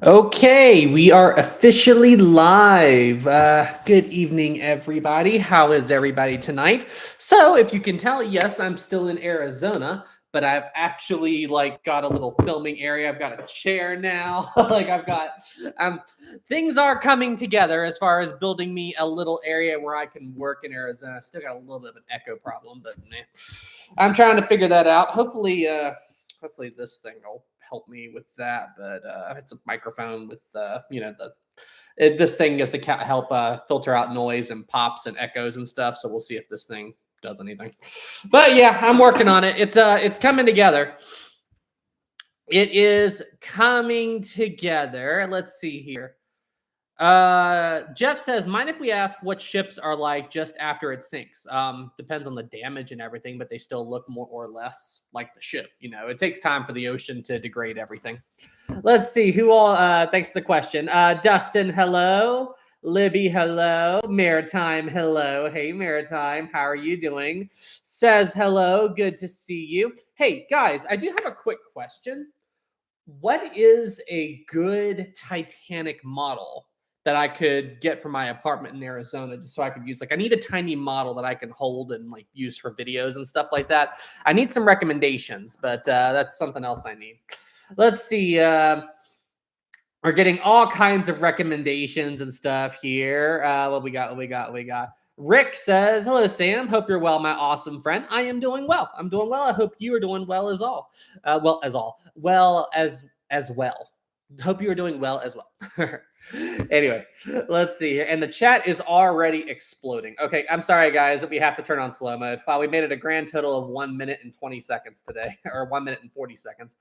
Okay, we are officially live. Good evening, everybody. How is everybody tonight? So, if you can tell, yes, I'm still in Arizona, but I've actually got a little filming area. I've got a chair now. Um, things are coming together as far as building me a little area where I can work in Arizona. Still got a little bit of an echo problem, but I'm trying to figure that out. Hopefully this thing will help me with that. But it's a microphone with this thing is to help filter out noise and pops and echoes and stuff. So we'll see if this thing does anything. But yeah, I'm working on it. It's coming together. It is coming together. Let's see here. Jeff says, mind if we ask what ships are like just after it sinks? Depends on the damage and everything, but they still look more or less like the ship. It takes time for the ocean to degrade everything. Let's see who all, thanks for the question. Dustin, hello. Libby, hello. Maritime, hello. Hey, Maritime, how are you doing? Says hello. Good to see you. Hey, guys, I do have a quick question. What is a good Titanic model that I could get for my apartment in Arizona just so I could use? I need a tiny model that I can hold and use for videos and stuff like that. I need some recommendations, but that's something else I need. Let's see. We're getting all kinds of recommendations and stuff here. What we got? Rick says, hello, Sam. Hope you're well, my awesome friend. I am doing well. I'm doing well. I hope you are doing well as all. Well as well. Hope you are doing well as well. Anyway, let's see here. And the chat is already exploding. Okay, I'm sorry, guys. We have to turn on slow mode. Wow, we made it a grand total of 1 minute and 20 seconds today, or 1 minute and 40 seconds.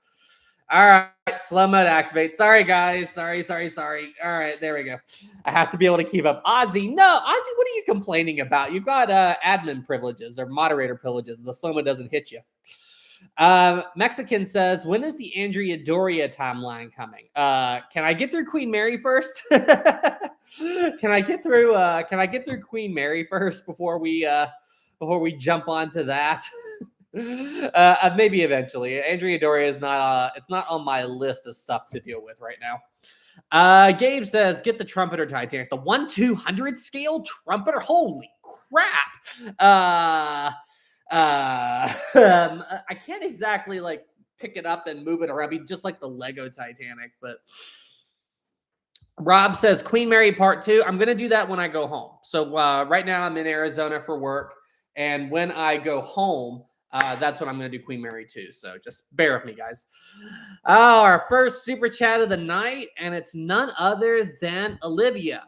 All right, slow mode activate. Sorry, guys. Sorry. All right, there we go. I have to be able to keep up. Ozzy, no, Ozzy, what are you complaining about? You've got admin privileges or moderator privileges. The slow mode doesn't hit you. Mexican says, when is the Andrea Doria timeline coming? Can I get through Queen Mary first? Can I get through Queen Mary first before we jump onto that? Maybe eventually. Andrea Doria is not it's not on my list of stuff to deal with right now. Gabe says, get the trumpeter Titanic. The 1/200 scale trumpeter. Holy crap. I can't exactly pick it up and move it around. I mean, just like the Lego Titanic, but Rob says Queen Mary Part 2. I'm going to do that when I go home. So right now I'm in Arizona for work. And when I go home, that's when I'm going to do Queen Mary 2. So just bear with me, guys. Our first super chat of the night, and it's none other than Olivia.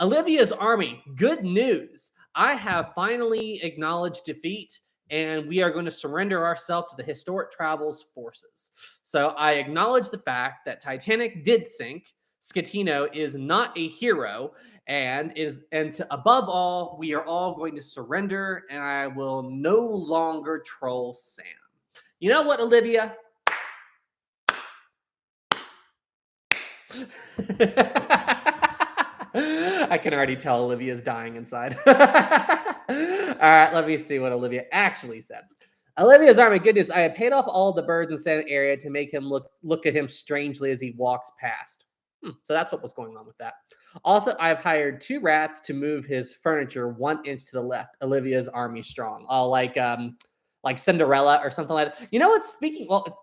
Olivia's Army, good news. I have finally acknowledged defeat, and we are going to surrender ourselves to the Historic Travels forces. So I acknowledge the fact that Titanic did sink. Scatino is not a hero, and above all, we are all going to surrender, and I will no longer troll Sam. You know what, Olivia? I can already tell Olivia's dying inside. All right, let me see what Olivia actually said. Olivia's Army, good news. I have paid off all the birds in the same area to make him look at him strangely as he walks past. So that's what was going on with that. Also, I've hired 2 rats to move his furniture 1 inch to the left. Olivia's Army strong. Oh, like Cinderella or something like that. You know what?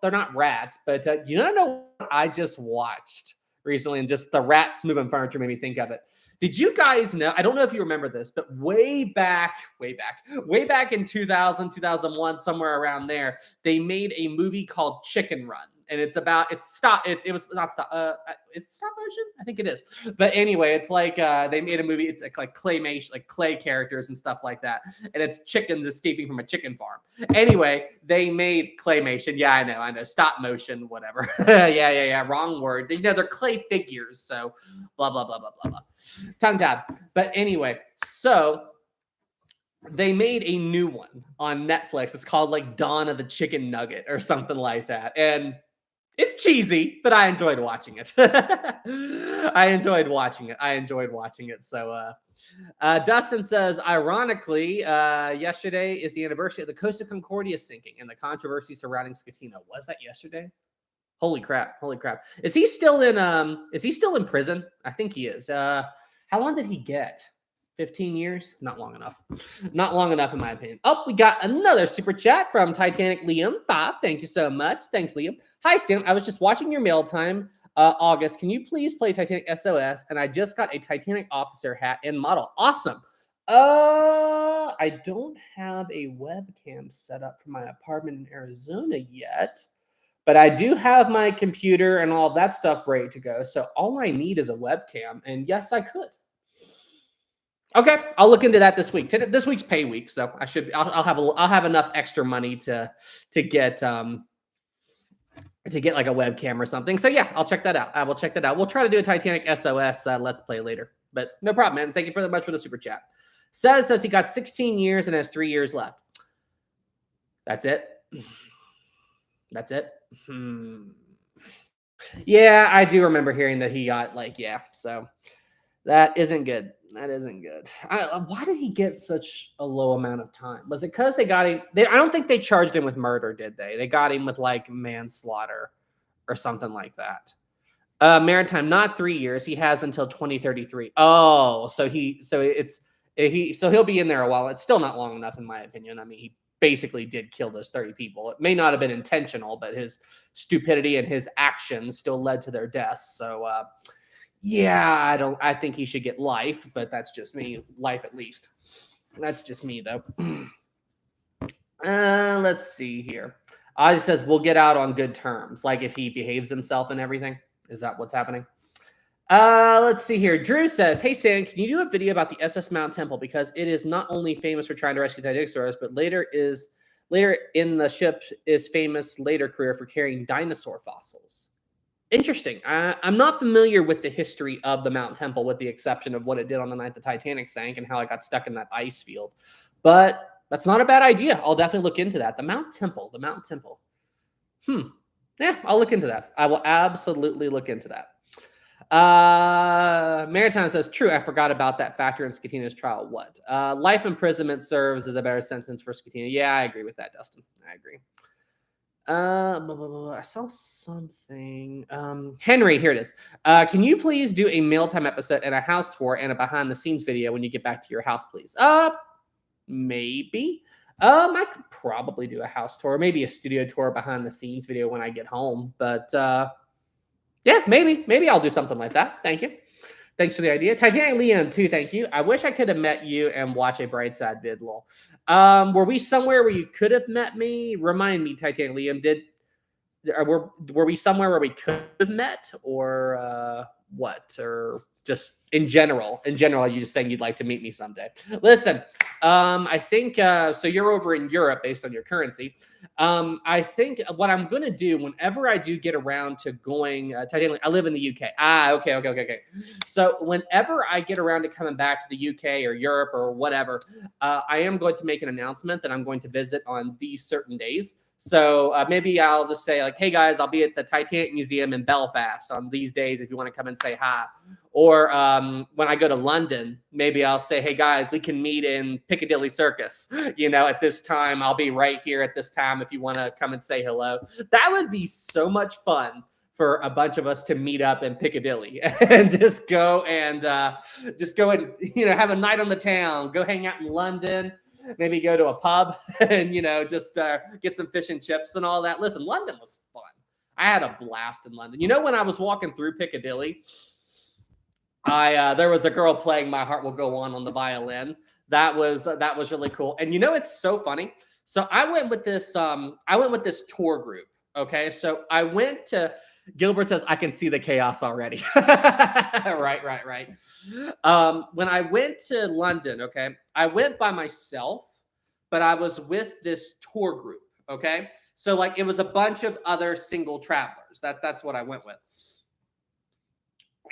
They're not rats, but you know what I just watched recently, and just the rats moving furniture made me think of it. Did you guys know? I don't know if you remember this, but way back in 2000, 2001, somewhere around there, they made a movie called Chicken Run. And it was not stop. Is it stop motion? I think it is. But anyway, it's they made a movie. It's like claymation, like clay characters and stuff like that. And it's chickens escaping from a chicken farm. Anyway, they made claymation. Yeah, I know. Stop motion, whatever. Yeah. Wrong word. They're clay figures. So blah, blah, blah, blah, blah, blah. Tongue tied. But anyway, so they made a new one on Netflix. It's called Dawn of the Chicken Nugget or something like that. And it's cheesy, but I enjoyed watching it. I enjoyed watching it. So Dustin says, ironically, yesterday is the anniversary of the Costa Concordia sinking and the controversy surrounding Scatino. Was that yesterday? Holy crap. Holy crap. Is he still in prison? I think he is. How long did he get? 15 years? Not long enough. Not long enough in my opinion. Oh, we got another super chat from Titanic Liam 5. Thank you so much. Thanks, Liam. Hi, Sam. I was just watching your mail time. August, can you please play Titanic SOS? And I just got a Titanic officer hat and model. Awesome. I don't have a webcam set up for my apartment in Arizona yet, but I do have my computer and all that stuff ready to go. So all I need is a webcam, and yes, I could. Okay, I'll look into that this week. This week's pay week, so I'll have enough extra money to get like a webcam or something. So yeah, I'll check that out. I will check that out. We'll try to do a Titanic SOS let's play later. But no problem, man. Thank you very much for the super chat. Says he got 16 years and has 3 years left. That's it. That's it. Yeah, I do remember hearing that he got so that isn't good. That isn't good. Why did he get such a low amount of time? Was it because they got him? I don't think they charged him with murder, did they? They got him with like manslaughter or something like that. Maritime, not 3 years. He has until 2033. Oh, so he'll be in there a while. It's still not long enough, in my opinion. I mean, he basically did kill those 30 people. It may not have been intentional, but his stupidity and his actions still led to their deaths. So, yeah, I think he should get life, but that's just me. Life at least. That's just me, though. Let's see here. Ozzy says we'll get out on good terms, like if he behaves himself and everything. Is that what's happening? Let's see here. Drew says, hey, Sam, can you do a video about the SS Mount Temple? Because it is not only famous for trying to rescue Titanosaurus, but later in the ship is famous later career for carrying dinosaur fossils. Interesting. I'm not familiar with the history of the Mount Temple, with the exception of what it did on the night the Titanic sank and how it got stuck in that ice field. But that's not a bad idea. I'll definitely look into that. The Mount Temple. Yeah, I'll look into that. I will absolutely look into that. Maritime says, true, I forgot about that factor in Scatina's trial. What? Life imprisonment serves as a better sentence for Scatina. Yeah, I agree with that, Dustin. I agree. I saw something. Henry, here it is. Can you please do a mail time episode and a house tour and a behind the scenes video when you get back to your house, please? Maybe. I could probably do a house tour, maybe a studio tour behind the scenes video when I get home. But yeah, maybe I'll do something like that. Thank you. Thanks for the idea. Titanic Liam, too, thank you. I wish I could have met you and watch a Brightside vid, lol. Were we somewhere where you could have met me? Remind me, Titanic Liam, were we somewhere where we could have met, or what? Or just in general? In general, are you just saying you'd like to meet me someday? Listen, I think so you're over in Europe based on your currency. I think what I'm going to do whenever I do get around to going Titanic, I live in the UK. Okay. So whenever I get around to coming back to the UK or Europe or whatever, I am going to make an announcement that I'm going to visit on these certain days. So maybe I'll just say like, hey guys, I'll be at the Titanic Museum in Belfast on these days if you want to come and say hi. Or when I go to London, maybe I'll say, hey guys, we can meet in Piccadilly Circus. At this time, I'll be right here at this time if you want to come and say hello. That would be so much fun for a bunch of us to meet up in Piccadilly and just go and have a night on the town, go hang out in London. Maybe go to a pub and, just get some fish and chips and all that. Listen, London was fun. I had a blast in London. When I was walking through Piccadilly, there was a girl playing My Heart Will Go On the violin. That was really cool. And it's so funny. So I went with this tour group. Okay. So I went to Gilbert says, I can see the chaos already. Right. When I went to London, okay, I went by myself, but I was with this tour group, okay? So, it was a bunch of other single travelers. That's what I went with.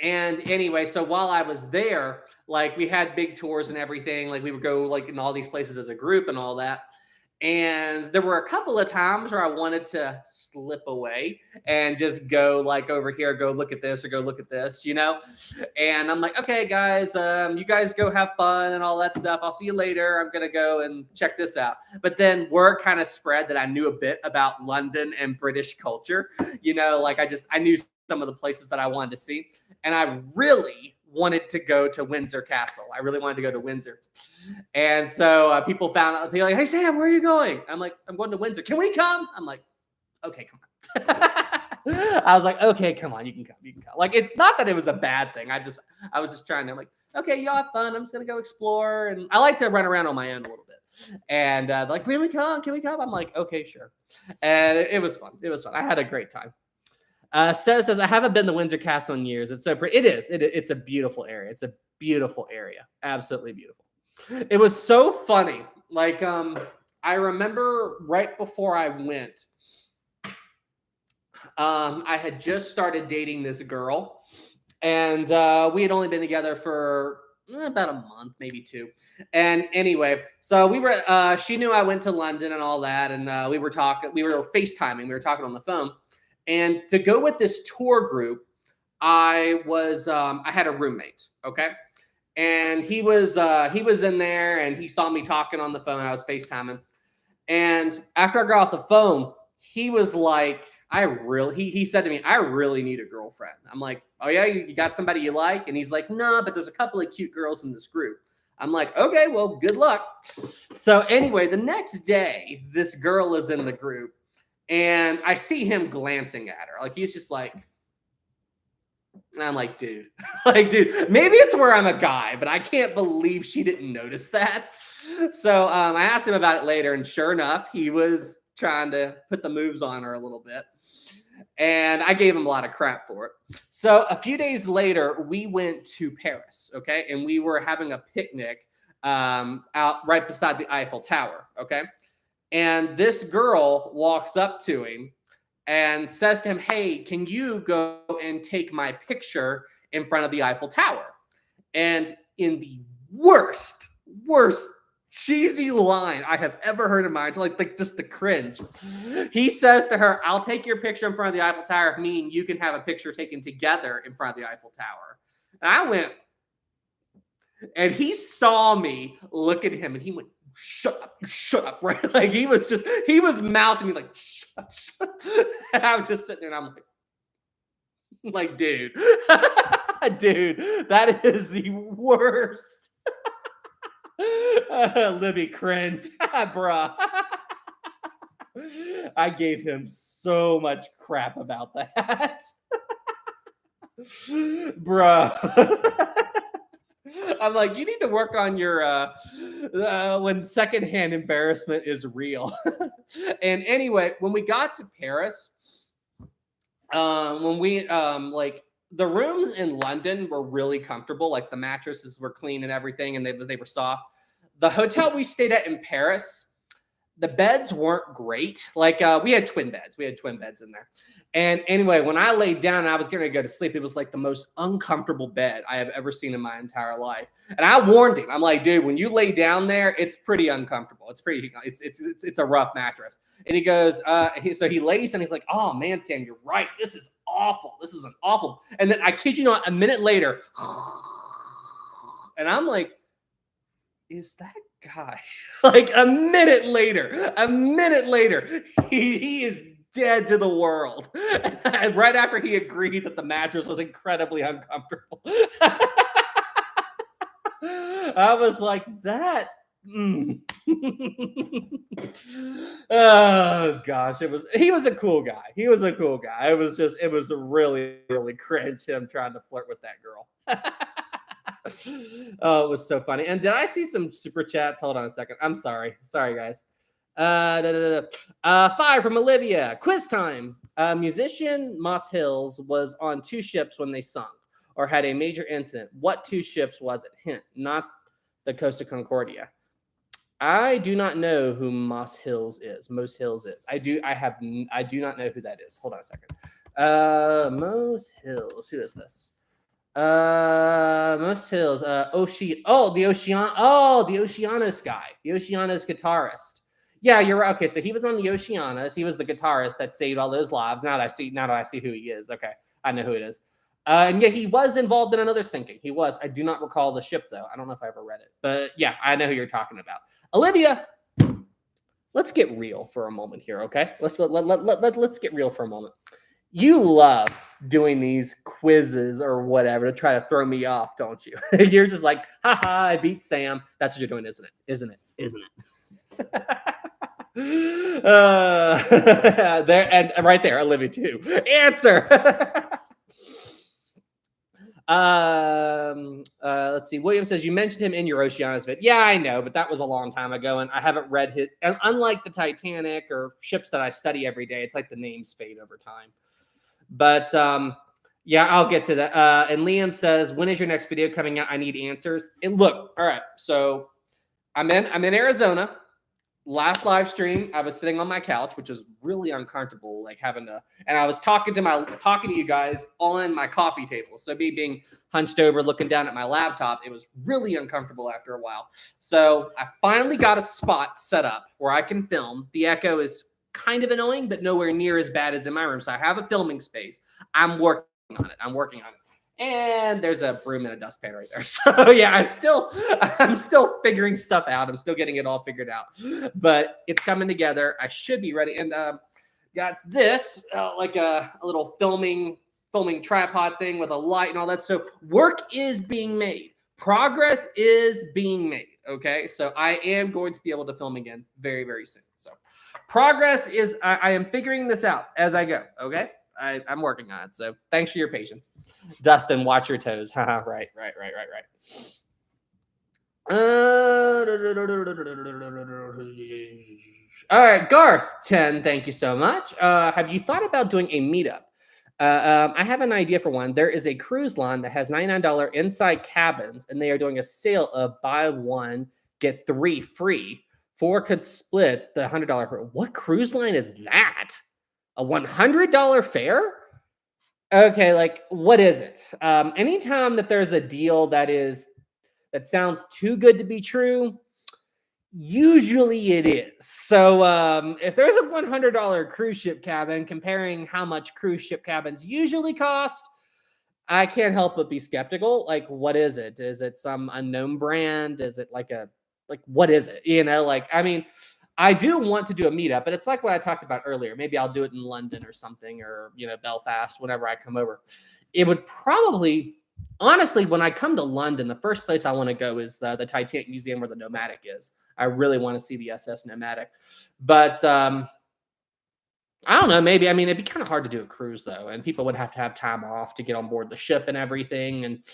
And anyway, so while I was there, we had big tours and everything. We would go, in all these places as a group and all that. And there were a couple of times where I wanted to slip away and just go like over here, go look at this or go look at this, you know? And I'm like, okay, guys, you guys go have fun and all that stuff. I'll see you later. I'm going to go and check this out. But then word kind of spread that I knew a bit about London and British culture. You know, like I knew some of the places that I wanted to see. And I really wanted to go to Windsor Castle. I really wanted to go to Windsor. And so people found out, people like, hey, Sam, where are you going? I'm like, I'm going to Windsor. Can we come? I'm like, okay, come on. I was like, okay, come on, you can come. Like, it's not that it was a bad thing. I was just trying to, I'm like, okay, y'all have fun. I'm just going to go explore. And I like to run around on my own a little bit. And like, can we come? Can we come? I'm like, okay, sure. And it was fun. It was fun. I had a great time. Says, I haven't been to Windsor Castle in years. It's so pretty. It is. It's a beautiful area. It's a beautiful area. Absolutely beautiful. It was so funny. Like, I remember right before I went, I had just started dating this girl, and we had only been together for about a month, maybe 2. And anyway, so we were, she knew I went to London and all that. And we were talking, we were FaceTiming, we were talking on the phone. And to go with this tour group, I had a roommate. Okay. And he was in there and he saw me talking on the phone. I was FaceTiming. And after I got off the phone, he was like, he said to me, I really need a girlfriend. I'm like, oh yeah, you got somebody you like? And he's like, no, but there's a couple of cute girls in this group. I'm like, okay, well, good luck. So anyway, the next day, this girl is in the group and I see him glancing at her. Like, he's just like, and I'm like, dude, maybe it's where I'm a guy, but I can't believe she didn't notice that. So I asked him about it later, and sure enough, he was trying to put the moves on her a little bit. And I gave him a lot of crap for it. So a few days later, we went to Paris, okay? And we were having a picnic out right beside the Eiffel Tower, okay? And this girl walks up to him and says to him, hey, can you go and take my picture in front of the Eiffel Tower? And in the worst cheesy line I have ever heard in my life, like just the cringe, he says to her, I'll take your picture in front of the Eiffel Tower, meaning you can have a picture taken together in front of the Eiffel Tower. And I went, and he saw me look at him and he went, shut up, right? Like he was mouthing me like, shut up. And I was just sitting there and I'm like, dude, dude, that is the worst. Libby cringe, bruh. I gave him so much crap about that. Bruh. I'm like, you need to work on your when secondhand embarrassment is real. And anyway, when we got to Paris, when we like the rooms in London were really comfortable, like the mattresses were clean and everything, and they were soft. The hotel we stayed at in Paris, the beds weren't great. Like we had twin beds in there. And anyway, when I laid down and I was going to go to sleep, it was like the most uncomfortable bed I have ever seen in my entire life. And I warned him. I'm like, dude, when you lay down there, it's pretty uncomfortable. It's a rough mattress. And he goes, so he lays and he's like, oh man, Sam, you're right. This is awful. This is an awful. And then I kid you not, a minute later, and I'm like, is that guy? Like a minute later, he is dead to the world. And right after he agreed that the mattress was incredibly uncomfortable. I was like, that. Oh gosh, he was a cool guy. It was really, really cringe him trying to flirt with that girl. Oh, it was so funny. And did I see some super chats? Hold on a second. I'm sorry, guys. 5 from Olivia. Quiz time. Musician Moss Hills was on 2 ships when they sunk or had a major incident. What 2 ships was it? Hint, not the Costa Concordia. I do not know who Moss Hills is. I do not know who that is. Hold on a second. Moss Hills. Who is this? Moss Hills. The Oceanos guy. The Oceanos guitarist. Yeah, you're right. Okay, so he was on the Oceanas. He was the guitarist that saved all those lives. Now that I see who he is. Okay, I know who it is. And yeah, he was involved in another sinking. He was. I do not recall the ship though. I don't know if I ever read it, but yeah, I know who you're talking about. Olivia, let's get real for a moment here, okay? Let's get real for a moment. You love doing these quizzes or whatever to try to throw me off, don't you? You're just like, haha, I beat Sam. That's what you're doing, isn't it? Isn't it? Isn't it? There and right there, Olivia too. Answer. Let's see. William says you mentioned him in your Oceanus vid. Yeah, I know, but that was a long time ago, and I haven't read his. And unlike the Titanic or ships that I study every day, it's like the names fade over time. But yeah, I'll get to that. And Liam says, when is your next video coming out? I need answers. And look, all right. So I'm in Arizona. Last live stream, I was sitting on my couch, which was really uncomfortable, like having to, and I was talking to you guys on my coffee table. So me being hunched over, looking down at my laptop, it was really uncomfortable after a while. So I finally got a spot set up where I can film. The echo is kind of annoying, but nowhere near as bad as in my room. So I have a filming space. I'm working on it. And there's a broom and a dustpan right there. So yeah, I'm still figuring stuff out. I'm still getting it all figured out, but it's coming together. I should be ready. And got this like a little filming tripod thing with a light and all that. So work is being made. Progress is being made. Okay, so I am going to be able to film again very, very soon. So progress is. I am figuring this out as I go. Okay. I'm working on it. So thanks for your patience. Dustin, watch your toes. Right. All right, Garth 10, thank you so much. Have you thought about doing a meetup? I have an idea for one. There is a cruise line that has $99 inside cabins, and they are doing a sale of buy one, get three free. 4 could split the $100. What cruise line is that? A $100 fare? Okay, like what is it? Anytime that there's a deal that sounds too good to be true, usually it is. So if there's a $100 cruise ship cabin, comparing how much cruise ship cabins usually cost, I can't help but be skeptical. Like, what is it? Is it some unknown brand? Is it like what is it? I mean, I do want to do a meetup, but it's like what I talked about earlier. Maybe I'll do it in London or something, or Belfast whenever I come over. It would probably, honestly, when I come to London, the first place I want to go is the Titanic Museum where the Nomadic is. I really want to see the SS Nomadic, but I don't know. Maybe, I mean, it'd be kind of hard to do a cruise though, and people would have to have time off to get on board the ship and everything, and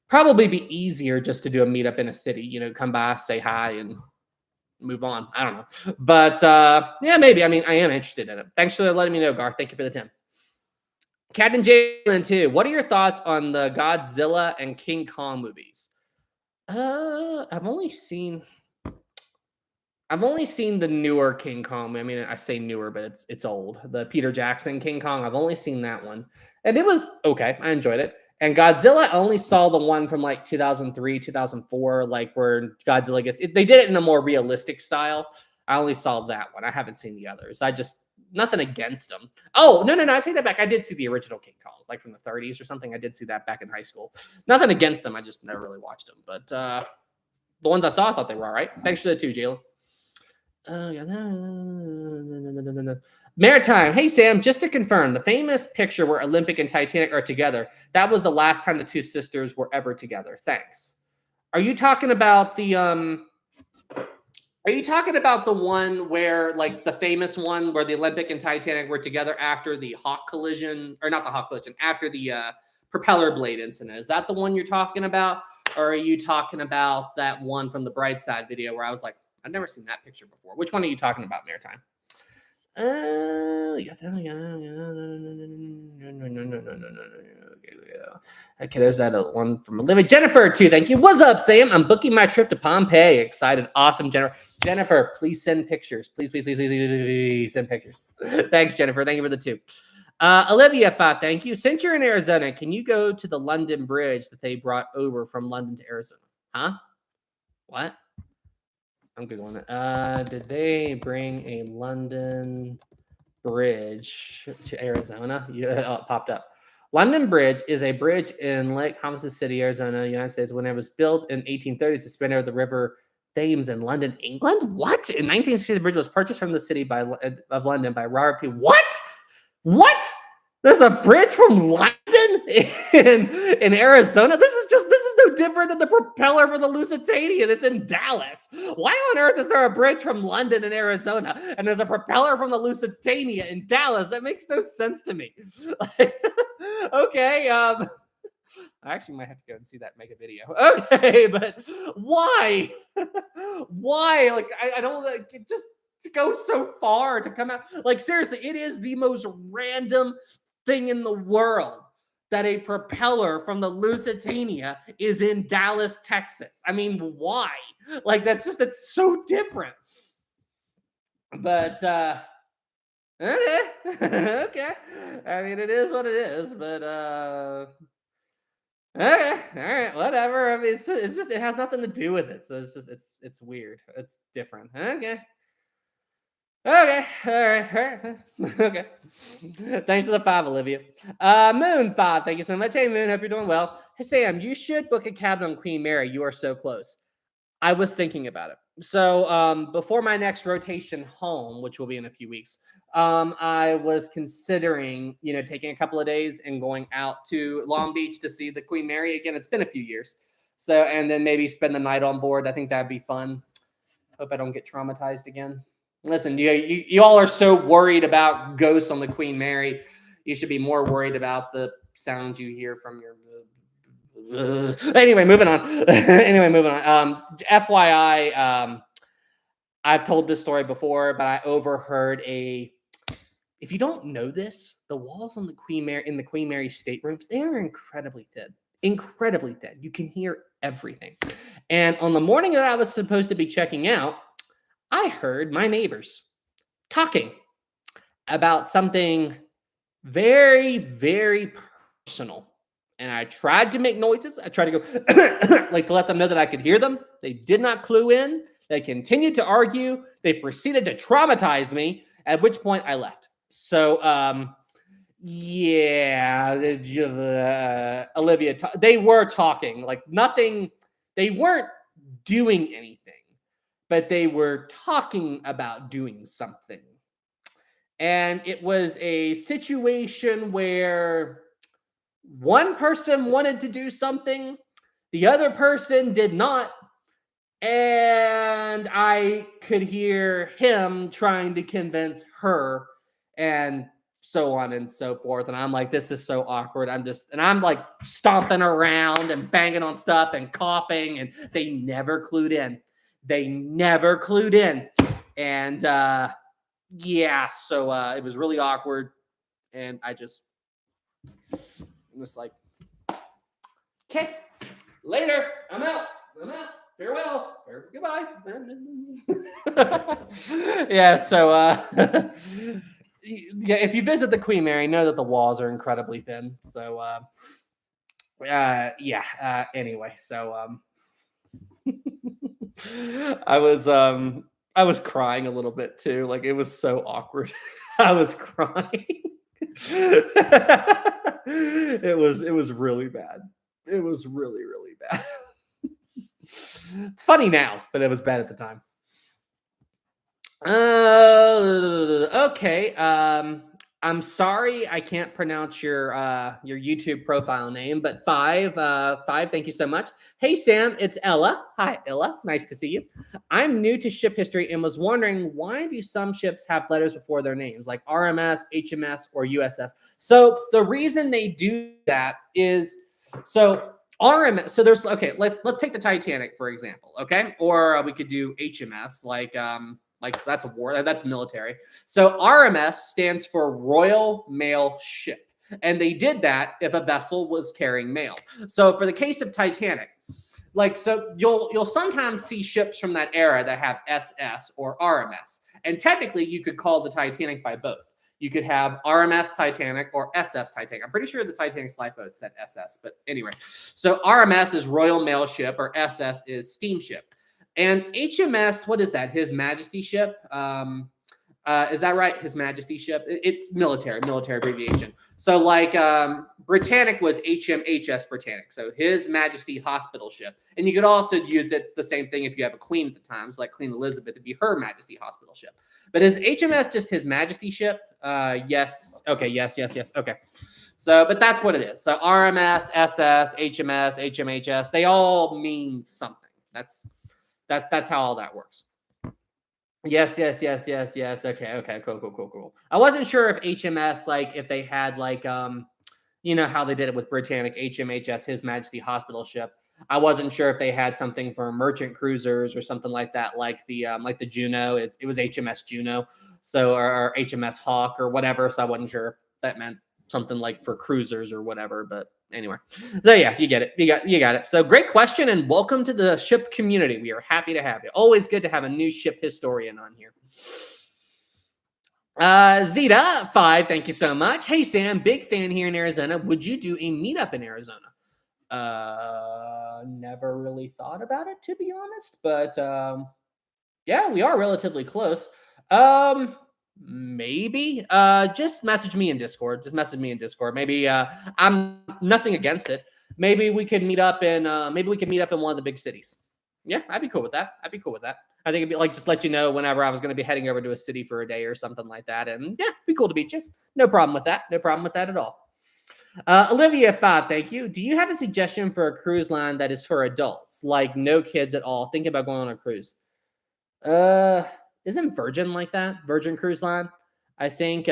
probably be easier just to do a meetup in a city. Come by, say hi, and move on. I don't know. But yeah, maybe. I mean, I am interested in it. Thanks for letting me know, Garth. Thank you for the 10. Captain Jalen, too. What are your thoughts on the Godzilla and King Kong movies? I've only seen the newer King Kong. I mean, I say newer, but it's old. The Peter Jackson King Kong. I've only seen that one. And it was okay. I enjoyed it. And Godzilla, I only saw the one from like 2003, 2004, like where Godzilla they did it in a more realistic style. I only saw that one. I haven't seen the others. Nothing against them. Oh, no. I take that back. I did see the original King Kong, like from the 30s or something. I did see that back in high school. Nothing against them. I just never really watched them. But the ones I saw, I thought they were all right. Thanks for the 2, Jalen. Maritime. Hey, Sam, just to confirm, the famous picture where Olympic and Titanic are together, that was the last time the two sisters were ever together. Thanks. Are you talking about the one where, like, the famous one where the Olympic and Titanic were together after the Hawk collision, or not the Hawk collision, after the propeller blade incident? Is that the one you're talking about? Or are you talking about that one from the Bright Side video where I was like, I've never seen that picture before? Which one are you talking about, Maritime? Okay, there's that one from Olivia. Jennifer, too. Thank you. What's up, Sam? I'm booking my trip to Pompeii. Excited. Awesome, Jennifer. Jennifer, please send pictures. Please send pictures. Thanks, Jennifer. Thank you for the 2. Olivia, 5. Thank you. Since you're in Arizona, can you go to the London Bridge that they brought over from London to Arizona? Huh? What? I'm Googling it. Did they bring a London Bridge to Arizona? Yeah, it popped up. London Bridge is a bridge in Lake Havasu City, Arizona, United States. When it was built in 1830s, suspended over the river Thames in London, England. What? In 1960, the bridge was purchased from the city of London by Robert P. What? What? There's a bridge from London in Arizona. This is no different than the propeller for the Lusitania that's in Dallas. Why on earth is there a bridge from London in Arizona and there's a propeller from the Lusitania in Dallas? That makes no sense to me. Okay, I actually might have to go and see that and make a video. Okay, but why? Why? Like I don't like it just to go so far to come out. Like seriously, it is the most random thing in the world that a propeller from the Lusitania is in Dallas, Texas. I mean, why? Like that's so different. But okay. Okay. I mean, it is what it is, but okay, all right, whatever. I mean, it's just it has nothing to do with it, so it's weird. It's different. Okay. Okay, all right. Okay. Thanks for the 5, Olivia. Moon 5, thank you so much. Hey, Moon, hope you're doing well. Hey, Sam, you should book a cabin on Queen Mary. You are so close. I was thinking about it. So before my next rotation home, which will be in a few weeks, I was considering, taking a couple of days and going out to Long Beach to see the Queen Mary again. It's been a few years. So, and then maybe spend the night on board. I think that'd be fun. Hope I don't get traumatized again. Listen, you all are so worried about ghosts on the Queen Mary. You should be more worried about the sounds you hear from your. Anyway, moving on. FYI, I've told this story before, but I overheard if you don't know this, the walls on the Queen Mary in the Queen Mary staterooms, they are incredibly thin. Incredibly thin. You can hear everything. And on the morning that I was supposed to be checking out, I heard my neighbors talking about something very, very personal. And I tried to make noises. I tried to go like to let them know that I could hear them. They did not clue in. They continued to argue. They proceeded to traumatize me, at which point I left. So, yeah, Olivia, they were talking like nothing. They weren't doing anything, but they were talking about doing something. And it was a situation where one person wanted to do something, the other person did not. And I could hear him trying to convince her and so on and so forth. And I'm like, this is so awkward. I'm like stomping around and banging on stuff and coughing. And they never clued in. And yeah, so it was really awkward. And I just was like, okay, later. I'm out. Farewell. Goodbye. Yeah, so yeah, if you visit the Queen Mary, know that the walls are incredibly thin. So yeah, anyway, so I was crying a little bit too. Like it was so awkward. I was crying. It was really bad. It was really, really bad. It's funny now, but it was bad at the time. Okay. I'm sorry I can't pronounce your YouTube profile name, but five, thank you so much. Hey Sam, it's Ella. Hi Ella, nice to see you. I'm new to ship history and was wondering, why do some ships have letters before their names, like RMS, HMS, or USS? So the reason they do that is RMS. So there's let's take the Titanic for example, okay? Or we could do HMS, like that's a war, that's military. So RMS stands for Royal Mail Ship, and they did that if a vessel was carrying mail. So for the case of Titanic, so you'll sometimes see ships from that era that have SS or RMS, and technically you could call the Titanic by both. You could have RMS Titanic or SS Titanic. I'm pretty sure the Titanic's lifeboat said SS, but anyway. So RMS is Royal Mail Ship or SS is steamship. And HMS, what is that? His Majesty ship. Is that right? His Majesty ship. It's military abbreviation. So like Britannic was HMHS Britannic. So His Majesty Hospital ship. And you could also use it the same thing if you have a queen at the times, like Queen Elizabeth, it'd be Her Majesty Hospital ship. But is HMS just His Majesty ship? Yes. Okay. Yes. Okay. So, but that's what it is. So RMS, SS, HMS, HMHS, they all mean something. That's how all that works. Yes. Okay. Cool. I wasn't sure if HMS, like, if they had like, you know how they did it with Britannic, HMHS, His Majesty Hospital ship. I wasn't sure if they had something for merchant cruisers or something like that, like the Juno. It was HMS Juno, so or HMS Hawk or whatever. So I wasn't sure if that meant something like for cruisers or whatever. But anyway, so yeah, you get it. You got it. So great question, and welcome to the ship community. We are happy to have you. Always good to have a new ship historian on here. Zeta 5, thank you so much. Hey Sam, big fan here in Arizona. Would you do a meetup in Arizona? Never really thought about it, to be honest, but yeah, we are relatively close. Maybe just message me in Discord. Maybe I'm nothing against it. Maybe we could meet up in one of the big cities. Yeah, I'd be cool with that. I think it'd be like just let you know whenever I was going to be heading over to a city for a day or something like that. And yeah, be cool to meet you. No problem with that. at all. Olivia 5, thank you. Do you have a suggestion for a cruise line that is for adults, like no kids at all, thinking about going on a cruise? Isn't Virgin like that? Virgin Cruise Line? I think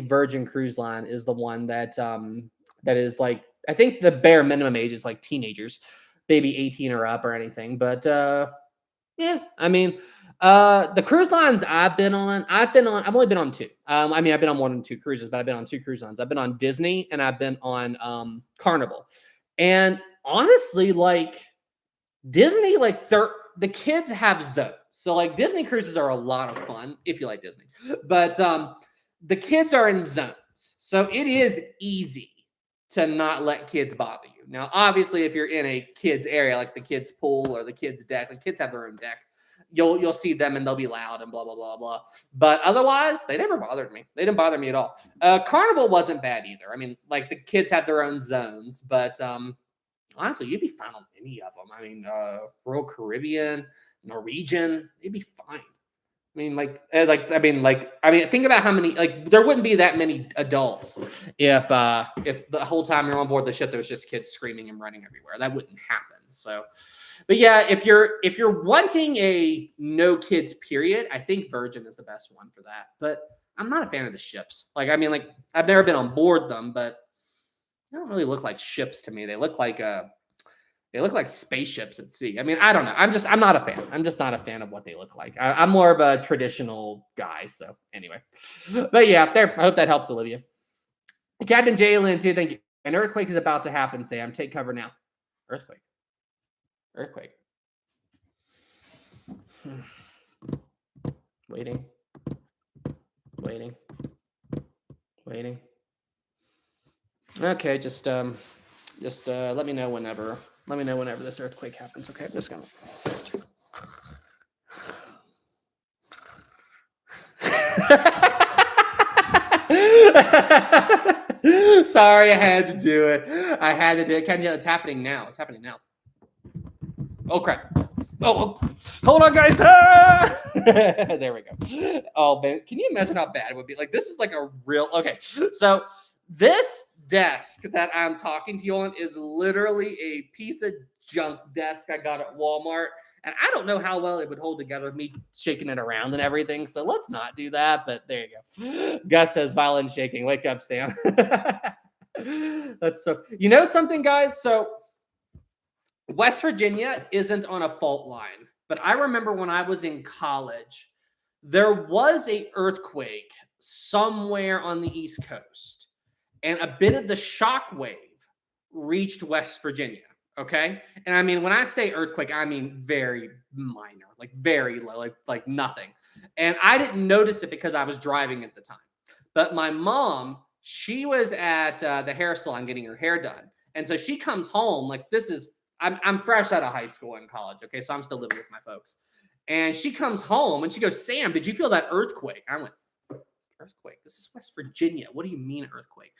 Virgin Cruise Line is the one that is like, I think the bare minimum age is like teenagers, maybe 18 or up or anything. But yeah, I mean, the cruise lines I've only been on two. I mean, I've been on more than two cruises, but I've been on two cruise lines. I've been on Disney and I've been on Carnival. And honestly, like Disney, like the kids have zones. So like Disney cruises are a lot of fun if you like Disney. But the kids are in zones. So it is easy to not let kids bother you. Now, obviously, if you're in a kids area, like the kids pool or the kids deck, the kids have their own deck, you'll see them and they'll be loud and blah, blah, blah, blah. But otherwise, they never bothered me. They didn't bother me at all. Carnival wasn't bad either. I mean, like the kids have their own zones, but honestly, you'd be fine on any of them. I mean, Royal Caribbean, Norwegian, they'd be fine. I mean, think about how many, like, there wouldn't be that many adults if the whole time you're on board the ship, there was just kids screaming and running everywhere. That wouldn't happen. So, but yeah, if you're wanting a no kids period, I think Virgin is the best one for that. But I'm not a fan of the ships. Like, I mean, like, I've never been on board them, but they don't really look like ships to me. They look like spaceships at sea. I mean, I don't know. I'm not a fan. I'm just not a fan of what they look like. I'm more of a traditional guy. So anyway, but yeah, there. I hope that helps, Olivia. Captain Jalen too. Thank you. An earthquake is about to happen, Sam. Take cover now. Earthquake. Waiting. Okay, just let me know whenever. Let me know whenever this earthquake happens. Okay, I'm just gonna. Sorry, I had to do it. Kenji, it's happening now. Oh crap! Oh, hold on, guys. There we go. Oh man, can you imagine how bad it would be? Like, this is like a real. Okay, so this desk that I'm talking to you on is literally a piece of junk desk I got at Walmart. And I don't know how well it would hold together with me shaking it around and everything. So let's not do that. But there you go. Gus says violin shaking. Wake up, Sam. That's so. You know something, guys? So West Virginia isn't on a fault line. But I remember when I was in college, there was an earthquake somewhere on the East Coast. And a bit of the shock wave reached West Virginia. Okay. And I mean, when I say earthquake, I mean very minor, like very low, like nothing. And I didn't notice it because I was driving at the time. But my mom, she was at the hair salon getting her hair done. And so she comes home, like, this is I'm fresh out of high school and college. Okay, so I'm still living with my folks. And she comes home and she goes, Sam, did you feel that earthquake? I went, earthquake? This is West Virginia. What do you mean earthquake?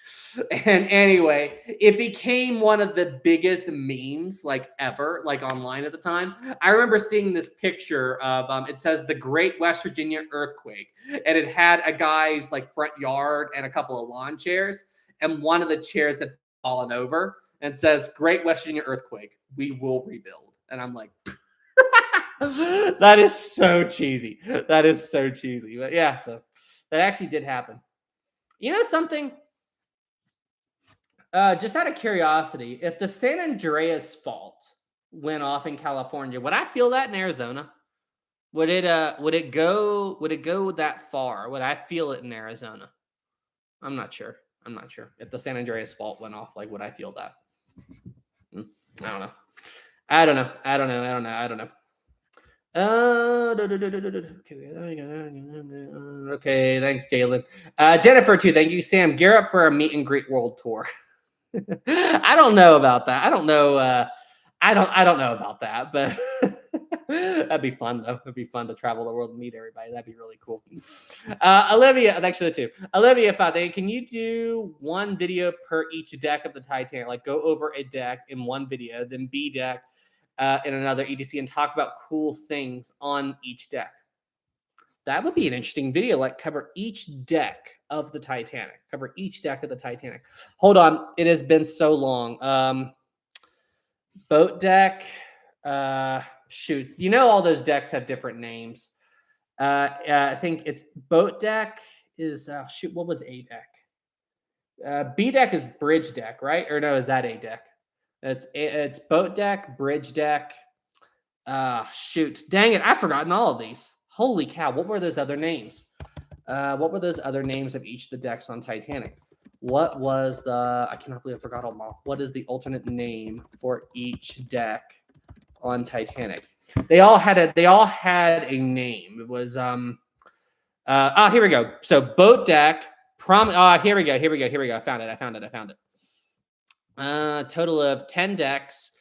And anyway, it became one of the biggest memes like ever, like online at the time. I remember seeing this picture of it says the Great West Virginia Earthquake, and it had a guy's like front yard and a couple of lawn chairs, and one of the chairs had fallen over and it says Great West Virginia Earthquake, we will rebuild. And I'm like, that is so cheesy. That is so cheesy. But yeah, so that actually did happen. You know something? Just out of curiosity, if the San Andreas fault went off in California, would I feel that in Arizona? Would it go that far? Would I feel it in Arizona? I'm not sure. I'm not sure. If the San Andreas fault went off, like would I feel that? I don't know. I don't know. I don't know. I don't know. I don't know. Okay, thanks, Jalen. Jennifer, too. Thank you, Sam. Gear up for a meet and greet world tour. I don't know about that. I don't know. I don't know about that, but that'd be fun though. It'd be fun to travel the world and meet everybody. That'd be really cool. Olivia, thanks for the two. Olivia, can you do one video per each deck of the Titanic? Like go over a deck in one video, then B deck in another EDC, and talk about cool things on each deck. That would be an interesting video, like cover each deck of the Titanic. Cover each deck of the Titanic. Hold on. It has been so long. Boat deck. Shoot. You know all those decks have different names. I think it's boat deck is, shoot, what was A deck? B deck is bridge deck, right? Or no, is that A deck? It's boat deck, bridge deck. Shoot. Dang it. I've forgotten all of these. Holy cow. What were those other names? What were those other names of each of the decks on Titanic? What was I cannot believe I forgot them all. What is the alternate name for each deck on Titanic? They all had a name. It was, here we go. So boat deck, here we go. I found it. Total of 10 decks.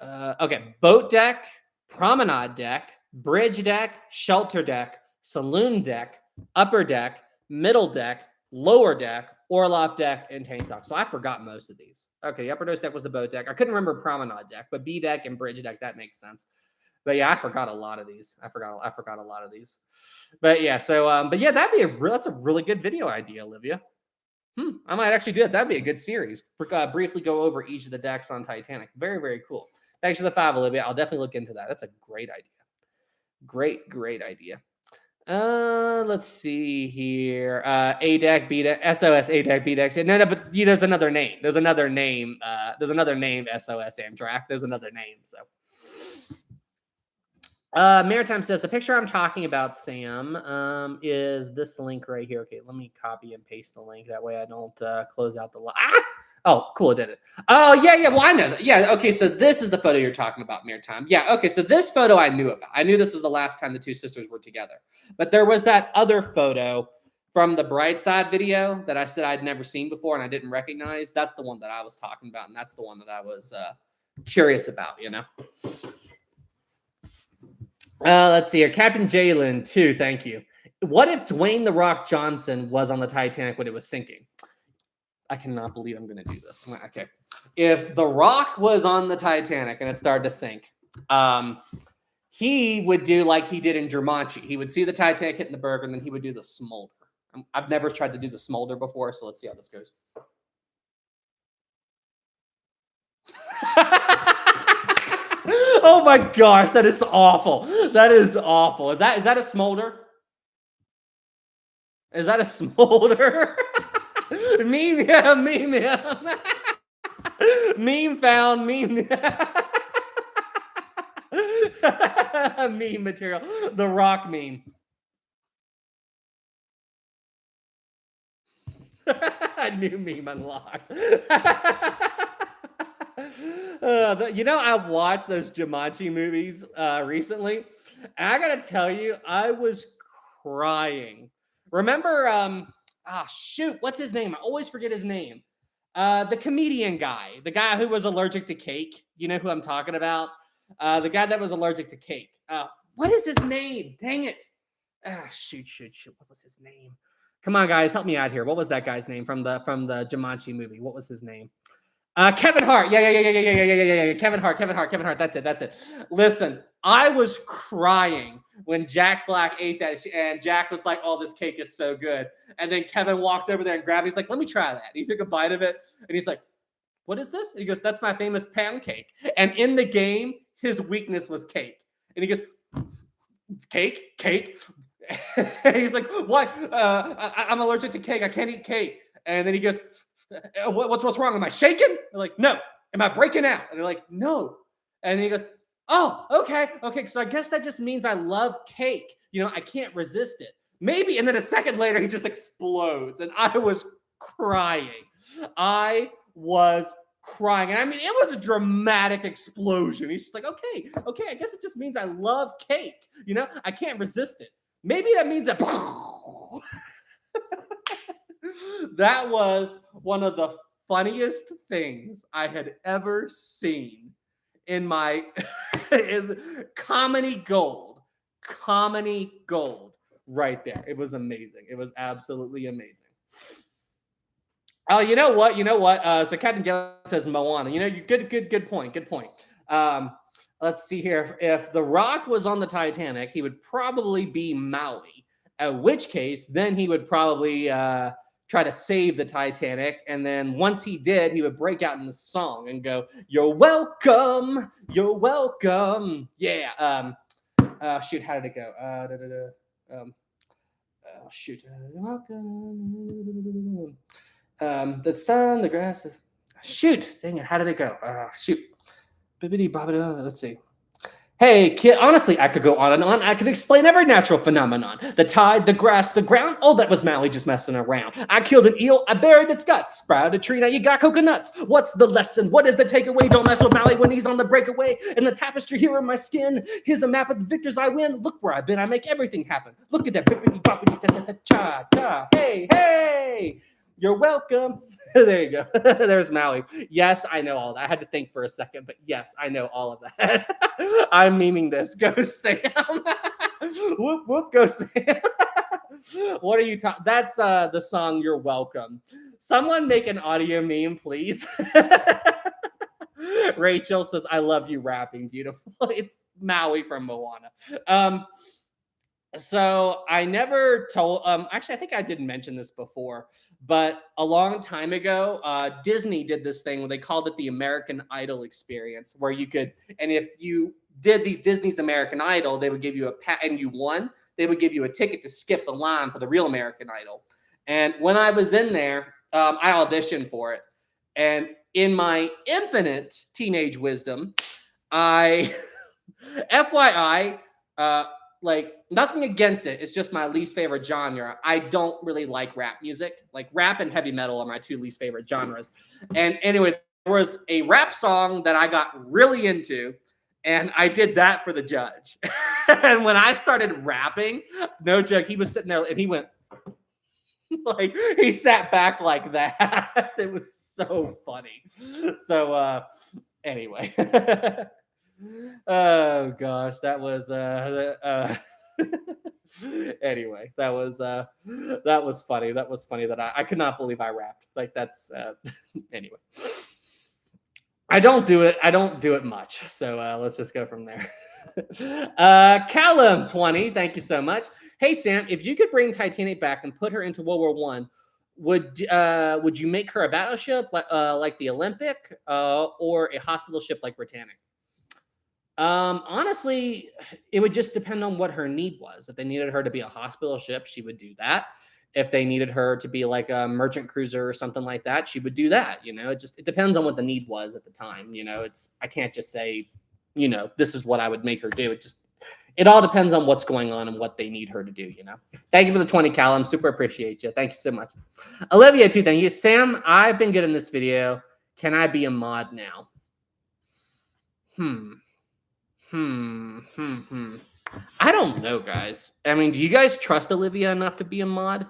Okay. Boat deck, promenade deck, bridge deck, shelter deck, saloon deck, upper deck, middle deck, lower deck, orlop deck, and tank dock. So I forgot most of these. Okay, the upper deck was the boat deck. I couldn't remember promenade deck, but B deck and bridge deck, that makes sense. But yeah, I forgot a lot of these. I forgot a lot of these. But yeah, so but yeah, that's a really good video idea, Olivia. I might actually do it. That'd be a good series. Briefly go over each of the decks on Titanic. Very, very cool. Thanks for the 5, Olivia. I'll definitely look into that. That's a great idea. Great idea. Let's see here. A deck, B deck, SOS, A deck, B deck. No, but there's another name. There's another name. SOS Amtrak. There's another name. So Maritime says the picture I'm talking about, Sam, is this link right here. Okay, let me copy and paste the link. That way I don't close out the Oh, cool, it did it. Oh, yeah. Well, I know that. Yeah, okay, so this is the photo you're talking about, Maritime. Yeah, okay, so this photo I knew about. I knew this was the last time the two sisters were together. But there was that other photo from the Brightside video that I said I'd never seen before and I didn't recognize. That's the one that I was talking about, and that's the one that I was curious about, you know? Let's see here. Captain Jalen, too. Thank you. What if Dwayne The Rock Johnson was on the Titanic when it was sinking? I cannot believe I'm going to do this. Okay. If The Rock was on the Titanic and it started to sink, he would do like he did in Jumanji. He would see the Titanic hitting the berg, and then he would do the smolder. I've never tried to do the smolder before, so let's see how this goes. Oh my gosh, that is awful. That is awful. Is that a smolder? Is that a smolder? Meme found. Meme material. The Rock meme. New meme unlocked. I watched those Jumanji movies recently, and I gotta tell you, I was crying. Remember, shoot, what's his name? I always forget his name. The comedian guy, the guy who was allergic to cake. You know who I'm talking about? The guy that was allergic to cake. What is his name? Dang it. Shoot. What was his name? Come on, guys, help me out here. What was that guy's name from the Jumanji movie? What was his name? Kevin Hart. Yeah. Kevin Hart. That's it. Listen, I was crying when Jack Black ate that, and Jack was like, "Oh, this cake is so good." And then Kevin walked over there and grabbed it. He's like, "Let me try that." He took a bite of it, and he's like, "What is this?" And he goes, "That's my famous pound cake." And in the game, his weakness was cake. And he goes, cake. He's like, "What? I'm allergic to cake. I can't eat cake." And then he goes, what's wrong? Am I shaking? They're like, "No." "Am I breaking out?" And they're like, "No." And he goes, "Oh, okay. So I guess that just means I love cake. I can't resist it. Maybe." And then a second later, he just explodes, and I was crying. I was crying, and I mean, it was a dramatic explosion. He's just like, "Okay. I guess it just means I love cake. I can't resist it. Maybe that means that." That was one of the funniest things I had ever seen in my in comedy gold. Comedy gold right there. It was amazing. It was absolutely amazing. Oh, you know what? So Captain Jelly says Moana. You good point. Let's see here. If The Rock was on the Titanic, he would probably be Maui. At which case, then he would probably try to save the Titanic, and then once he did, he would break out in the song and go, "You're welcome, you're welcome." Yeah. Shoot, how did it go? Shoot, you're welcome. The sun, the grass. Shoot, dang it, how did it go? Shoot. Let's see. Hey, kid, honestly, I could go on and on. I could explain every natural phenomenon. The tide, the grass, the ground. Oh, that was Maui just messing around. I killed an eel. I buried its guts. Sprouted a tree. Now you got coconuts. What's the lesson? What is the takeaway? Don't mess with Maui when he's on the breakaway. And the tapestry here in my skin. Here's a map of the victors I win. Look where I've been. I make everything happen. Look at that. Bippity boppity ta ta ta cha cha. Hey. You're welcome. There you go. There's Maui. Yes, I know all that. I had to think for a second, but yes, I know all of that. I'm memeing this. Go Sam. Whoop, go Sam. What are you talking? That's the song You're Welcome. Someone make an audio meme, please. Rachel says, "I love you rapping. Beautiful." It's Maui from Moana. So I never told, actually, I think I didn't mention this before, but a long time ago, Disney did this thing where they called it the American Idol experience, where you could, and if you did the Disney's American Idol, they would give you and you won, they would give you a ticket to skip the line for the real American Idol. And when I was in there, I auditioned for it. And in my infinite teenage wisdom, FYI, like nothing against it. It's just my least favorite genre. I don't really like rap music. Like rap and heavy metal are my two least favorite genres. And anyway, there was a rap song that I got really into, and I did that for the judge. And when I started rapping, no joke, he was sitting there and he went like he sat back like that. It was so funny. So anyway. Oh gosh, that was anyway, that was funny. That was funny that I could not believe I rapped. Like that's anyway. I don't do it much. So let's just go from there. Callum 20, thank you so much. Hey Sam, if you could bring Titanic back and put her into World War One, would you make her a battleship like the Olympic or a hospital ship like Britannic? Honestly, it would just depend on what her need was. If they needed her to be a hospital ship, she would do that. If they needed her to be like a merchant cruiser or something like that, she would do that. It depends on what the need was at the time. I can't just say, this is what I would make her do. It all depends on what's going on and what they need her to do. Thank you for the 20, Callum. Super appreciate you. Thank you so much. Olivia too. Thank you, Sam. I've been good in this video. Can I be a mod now? I don't know, guys. I mean, do you guys trust Olivia enough to be a mod?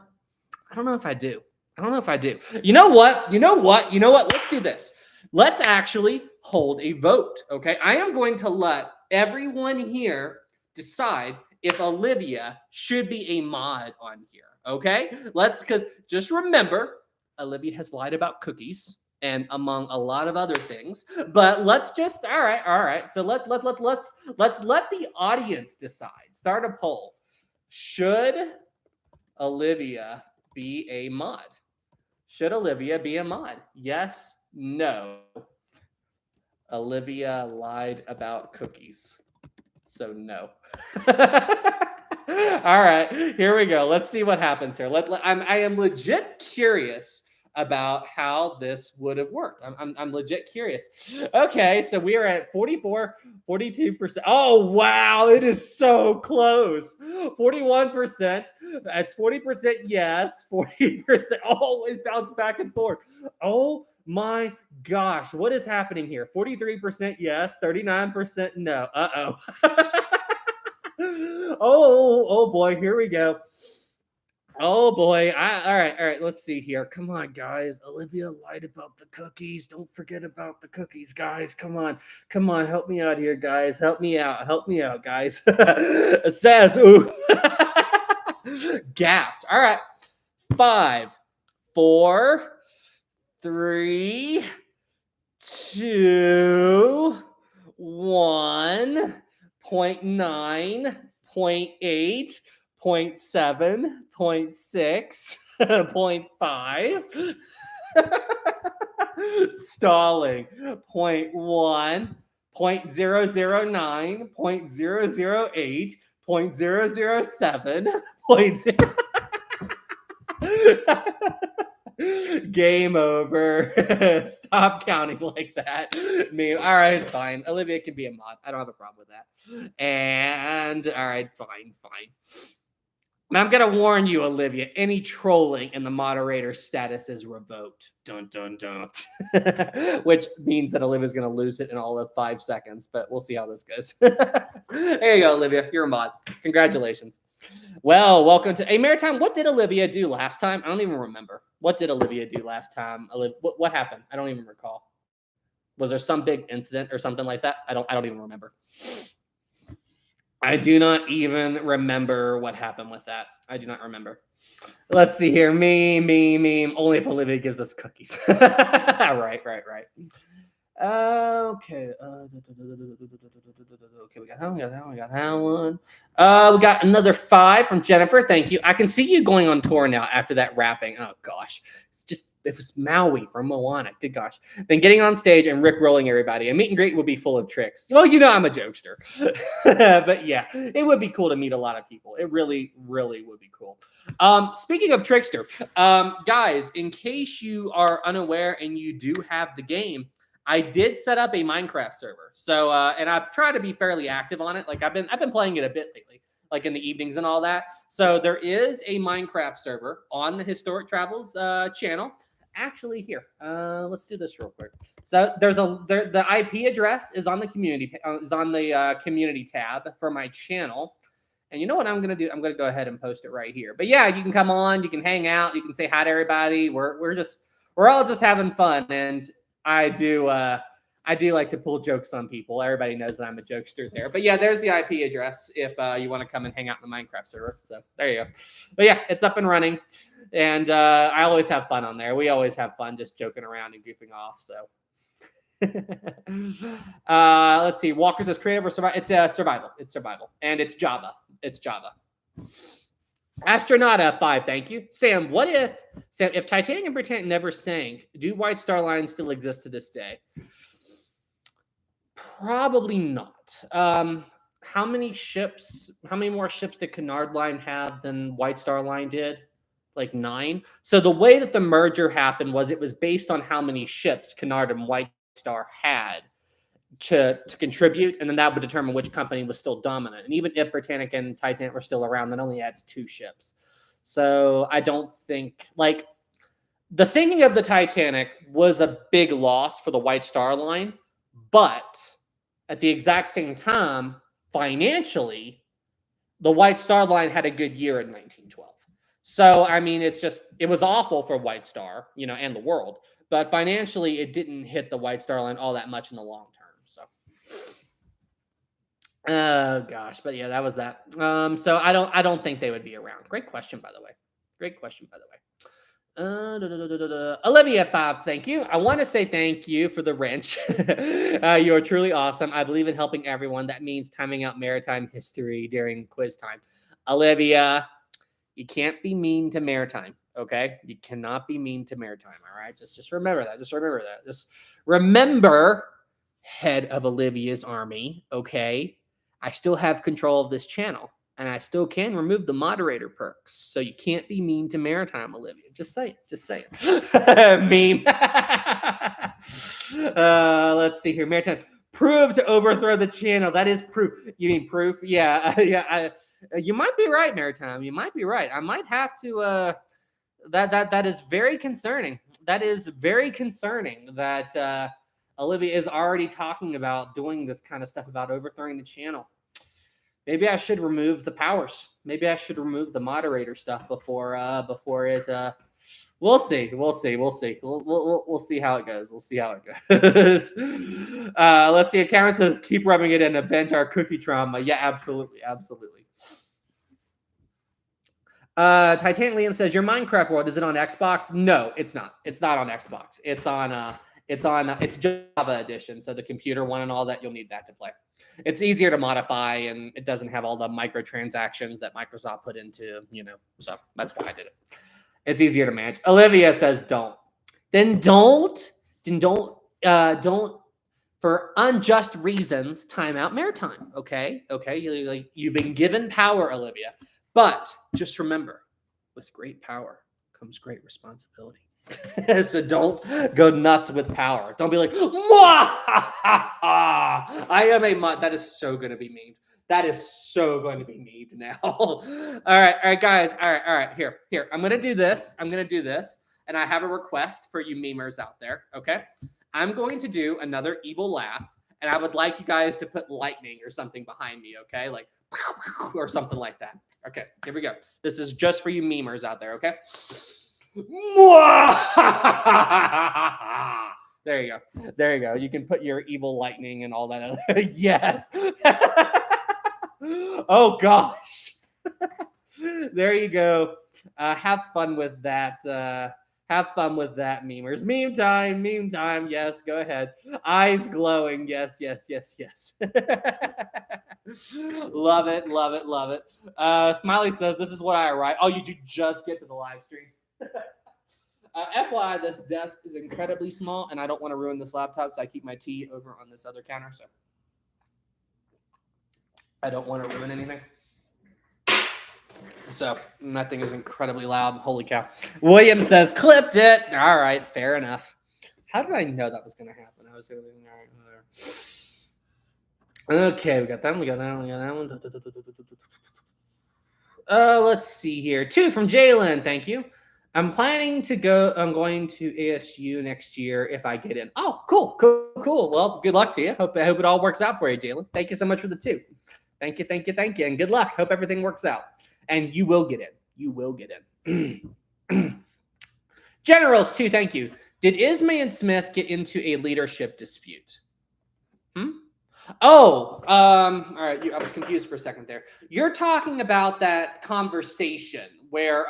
I don't know if I do. I don't know if I do. You know what? You know what? You know what? Let's do this. Let's actually hold a vote. Okay. I am going to let everyone here decide if Olivia should be a mod on here. Okay. Because just remember, Olivia has lied about cookies and among a lot of other things. But let's just all right. So let's let the audience decide. Start a poll. Should Olivia be a mod? Should Olivia be a mod? Yes, no. Olivia lied about cookies. So no. All right, here we go. Let's see what happens here. I am legit curious about how this would have worked. I'm legit curious. Okay, so we are at 44, 42%. Oh, wow, it is so close. 41%. That's 40% yes, 40%. Oh, it bounced back and forth. Oh my gosh, what is happening here? 43% yes, 39% no. Uh-oh. Oh boy, here we go. Oh boy. All right. Let's see here. Come on, guys. Olivia lied about the cookies. Don't forget about the cookies, guys. Come on. Help me out here, guys. Help me out, guys. It says, ooh. Gas. All right. 5, 4, 3, 2, 1, 0.9, 0.8, 0.7, 0.6, 0.5. Stalling. 0.1, 0.009, 0.008, 0.007, 0.0. Game over. Stop counting like that. All right, fine. Olivia can be a mod. I don't have a problem with that. And all right, fine. I'm gonna warn you, Olivia. Any trolling in the moderator status is revoked. Dun dun dun. Which means that Olivia's gonna lose it in all of 5 seconds. But we'll see how this goes. There you go, Olivia. You're a mod. Congratulations. Well, welcome to Maritime. What did Olivia do last time? I don't even remember. What did Olivia do last time? What happened? I don't even recall. Was there some big incident or something like that? I don't even remember. I do not even remember what happened with that. I do not remember. Let's see here. Meme. Only if Olivia gives us cookies. Right. Okay. Okay, we got that one. We got another 5 from Jennifer. Thank you. I can see you going on tour now after that rapping. Oh gosh, it was Maui from Moana. Good gosh. Then getting on stage and rickrolling everybody. A meet and greet would be full of tricks. Well, I'm a jokester. But yeah, it would be cool to meet a lot of people. It really would be cool. Speaking of trickster, guys, in case you are unaware and you do have the game, I did set up a Minecraft server. So, and I've tried to be fairly active on it. Like I've been playing it a bit lately, like in the evenings and all that. So there is a Minecraft server on the Historic Travels channel. Actually, here, let's do this real quick. So the IP address is on the community community tab for my channel. And you know what I'm gonna do? I'm gonna go ahead and post it right here. But yeah, you can come on, you can hang out, you can say hi to everybody. We're all just having fun, and I do like to pull jokes on people. Everybody knows that I'm a jokester there. But yeah, there's the IP address if you want to come and hang out in the Minecraft server. So there you go. But yeah, it's up and running. And I always have fun on there. We always have fun just joking around and goofing off. So let's see. Walker says creative or survival. It's survival. It's survival. And it's Java. Astronauta 5, thank you. Sam, if Titanic and Britannic never sank, do White Star Lines still exist to this day? Probably not. How many more ships did Cunard Line have than White Star Line did? Like 9. So the way that the merger happened was it was based on how many ships Cunard and White Star had to contribute, and then that would determine which company was still dominant. And even if Britannic and Titanic were still around, that only adds 2 ships. So I don't think, like, the sinking of the Titanic was a big loss for the White Star Line, but at the exact same time, financially, the White Star Line had a good year in 1912. So, I mean, it was awful for White Star, and the world. But financially, it didn't hit the White Star Line all that much in the long term. So, oh gosh, but yeah, that was that. So I don't think they would be around. Great question, by the way. Great question, by the way. Olivia 5, thank you. I want to say thank you for the wrench. You are truly awesome. I believe in helping everyone. That means timing out maritime history during quiz time. Olivia, you can't be mean to maritime, okay? You cannot be mean to maritime, all right? Just remember that. Just remember that. Just remember, head of Olivia's army, okay? I still have control of this channel, and I still can remove the moderator perks. So you can't be mean to maritime, Olivia. Just say it. Just say it. Meme. Let's see here. Maritime. Prove to overthrow the channel. That is proof. You mean proof? Yeah. Yeah. You might be right, Maritime. You might be right. I might have to. That is very concerning. That is very concerning that Olivia is already talking about doing this kind of stuff about overthrowing the channel. Maybe I should remove the powers. Maybe I should remove the moderator stuff before it. We'll see. We'll see. We'll see. We'll see how it goes. We'll see how it goes. Let's see. Cameron says, "Keep rubbing it in, event our cookie trauma." Yeah, absolutely, absolutely. Titanic Liam says, "Your Minecraft world, is it on Xbox?" No, it's not. It's not on Xbox. It's Java edition. So the computer one and all that, you'll need that to play. It's easier to modify, and it doesn't have all the microtransactions that Microsoft put into, so that's why I did it. It's easier to manage. Olivia says, "Don't." Then don't, for unjust reasons, time out Maritime. Okay. You've been given power, Olivia. But just remember, with great power comes great responsibility. So don't go nuts with power. Don't be like, I am a mod. That is so going to be memed. That is so going to be memed now. All right, guys. All right. Here. I'm going to do this. And I have a request for you memers out there. Okay. I'm going to do another evil laugh. And I would like you guys to put lightning or something behind me. Okay. Like, or something like that. Okay. Here we go. This is just for you memers out there. Okay. There you go. You can put your evil lightning and all that other. Yes. Oh gosh. There you go. Have fun with that. Have fun with that, memers. Meme time. Yes, go ahead. Eyes glowing. Yes. Love it. Smiley says, "This is what I write." Oh, you just get to the live stream. FYI, this desk is incredibly small, and I don't want to ruin this laptop, so I keep my tea over on this other counter. So I don't want to ruin anything. So that thing is incredibly loud. Holy cow. William says, "Clipped it." All right, fair enough. How did I know that was going to happen? I was going to. Okay, we got that one. Let's see here. 2 from Jalen. Thank you. I'm going to ASU next year if I get in. Oh, cool. Well, good luck to you. Hope it all works out for you, Jalen. Thank you so much for the 2. Thank you. And good luck. Hope everything works out. And you will get in. Generals 2, thank you. Did Ismay and Smith get into a leadership dispute? Oh, all right. I was confused for a second there. You're talking about that conversation where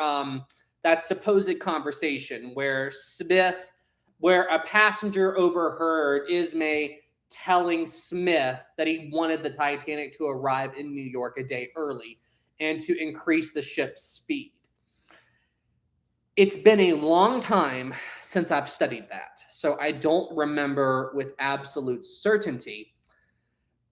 that supposed conversation where a passenger overheard Ismay telling Smith that he wanted the Titanic to arrive in New York a day early and to increase the ship's speed. It's been a long time since I've studied that, so I don't remember with absolute certainty.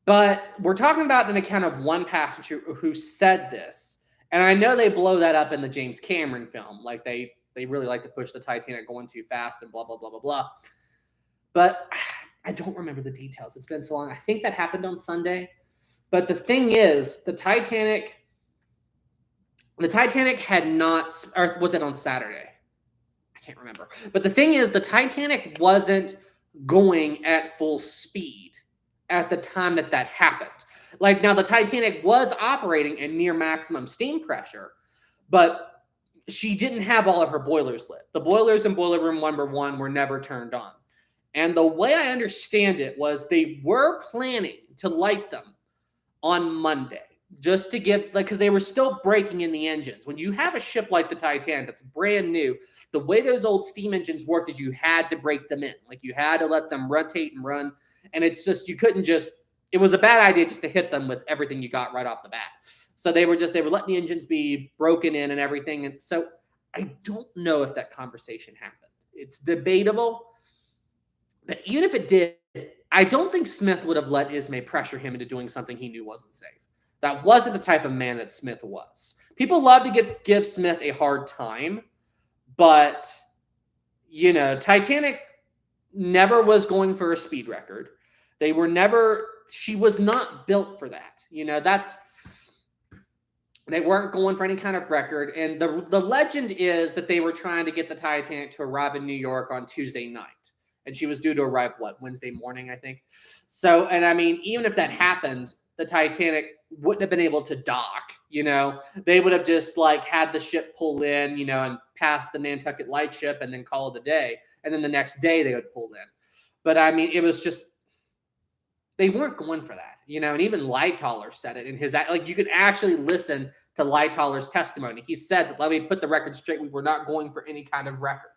But we're talking about an account of one passenger who said this. And I know they blow that up in the James Cameron film. Like they really like to push the Titanic going too fast and blah, blah, blah, blah, blah. But I don't remember the details. It's been so long. I think that happened on Sunday. But the thing is, the Titanic had not, or was it on Saturday? I can't remember. But the thing is, the Titanic wasn't going at full speed at the time that happened. Like, now the Titanic was operating at near maximum steam pressure, but she didn't have all of her boilers lit. The boilers in boiler room number 1 were never turned on. And the way I understand it was they were planning to light them on Monday, just to give, like, because they were still breaking in the engines. When you have a ship like the Titanic that's brand new, the way those old steam engines worked is you had to break them in. Like, you had to let them rotate and run. And it's just, you couldn't just, it was a bad idea just to hit them with everything you got right off the bat. So they were letting the engines be broken in and everything. And so I don't know if that conversation happened. It's debatable. But even if it did, I don't think Smith would have let Ismay pressure him into doing something he knew wasn't safe. That wasn't the type of man that Smith was. People love to give Smith a hard time, but, Titanic never was going for a speed record. She was not built for that. They weren't going for any kind of record. And the legend is that they were trying to get the Titanic to arrive in New York on Tuesday night. And she was due to arrive, Wednesday morning, I think. So, and I mean, even if that happened, the Titanic wouldn't have been able to dock, They would have just, had the ship pull in, and pass the Nantucket Lightship and then call it a day. And then the next day they would pull in. But, I mean, it was just, they weren't going for that, And even Lightoller said it in his, you could actually listen to Lightoller's testimony. He said that, let me put the record straight, we were not going for any kind of record.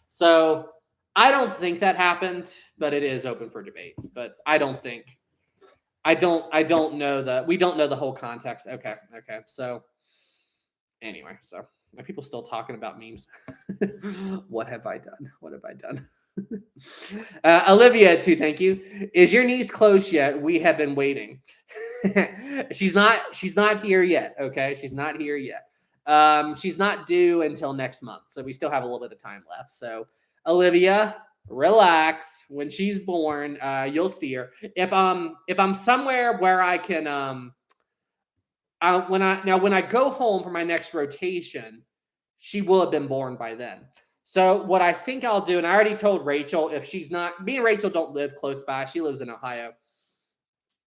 So I don't think that happened, but it is open for debate. But I don't know we don't know the whole context. Okay. So anyway, so are people still talking about memes? What have I done? Olivia, too, thank you. Is your niece close yet? We have been waiting. She's not here yet. Okay, she's not here yet. She's not due until next month, so we still have a little bit of time left. So Olivia, relax. When she's born, you'll see her. If I'm somewhere where I can when I go home for my next rotation, she will have been born by then. So what I think I'll do, and I already told Rachel, if she's not, me and Rachel don't live close by. She lives in Ohio.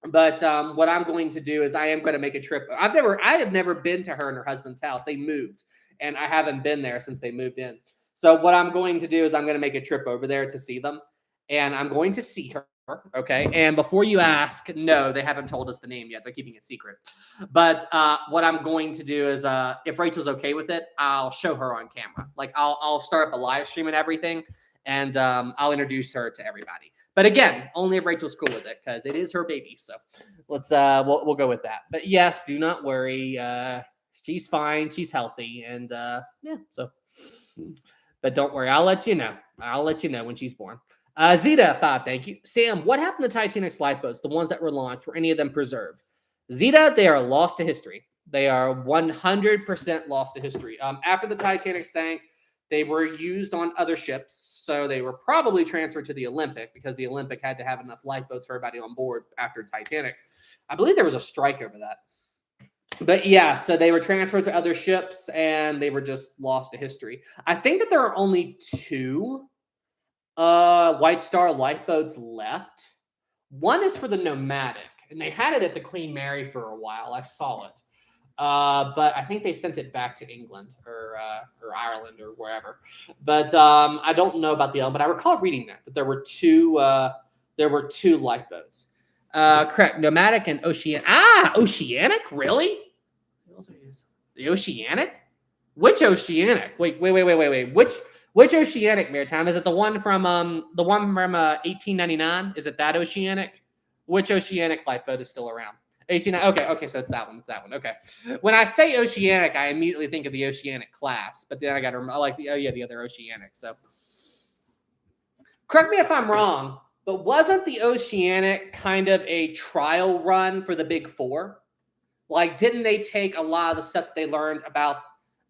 But what I'm going to do is I am going to make a trip. I have never been to her and her husband's house. They moved, and I haven't been there since they moved in. So what I'm going to do is I'm going to make a trip over there to see them, and I'm going to see her. Okay. And before you ask, no, they haven't told us the name yet. They're keeping it secret. But what I'm going to do is, if Rachel's okay with it, I'll show her on camera. Like I'll start up a live stream and everything, and I'll introduce her to everybody. But again, only if Rachel's cool with it, because it is her baby. So let's we'll go with that. But yes, do not worry. She's fine. She's healthy, and yeah. So, but don't worry. I'll let you know. I'll let you know when she's born. Zeta 5, thank you. Sam, what happened to Titanic's lifeboats? The ones that were launched, were any of them preserved? Zeta, they are lost to history. They are 100% lost to history. After the Titanic sank, they were used on other ships, so they were probably transferred to the Olympic because the Olympic had to have enough lifeboats for everybody on board after Titanic. I believe there was a strike over that. But yeah, so they were transferred to other ships, and they were just lost to history. I think that there are only 2 White Star lifeboats left. One is for the Nomadic, and they had it at the Queen Mary for a while. I saw it. But I think they sent it back to England or Ireland or wherever. But I don't know about the other. But I recall reading that there were 2 lifeboats. Correct. Nomadic and Oceanic. Oceanic? Really? The Oceanic? Which Oceanic? Wait. Which Oceanic, Maritime? Is it the one from 1899? Is it that Oceanic? Which Oceanic lifeboat is still around? 18. Okay, so it's that one. Okay. When I say Oceanic, I immediately think of the Oceanic class, but then I got to remember, the other Oceanic. So, correct me if I'm wrong, but wasn't the Oceanic kind of a trial run for the Big Four? Like, didn't they take a lot of the stuff that they learned about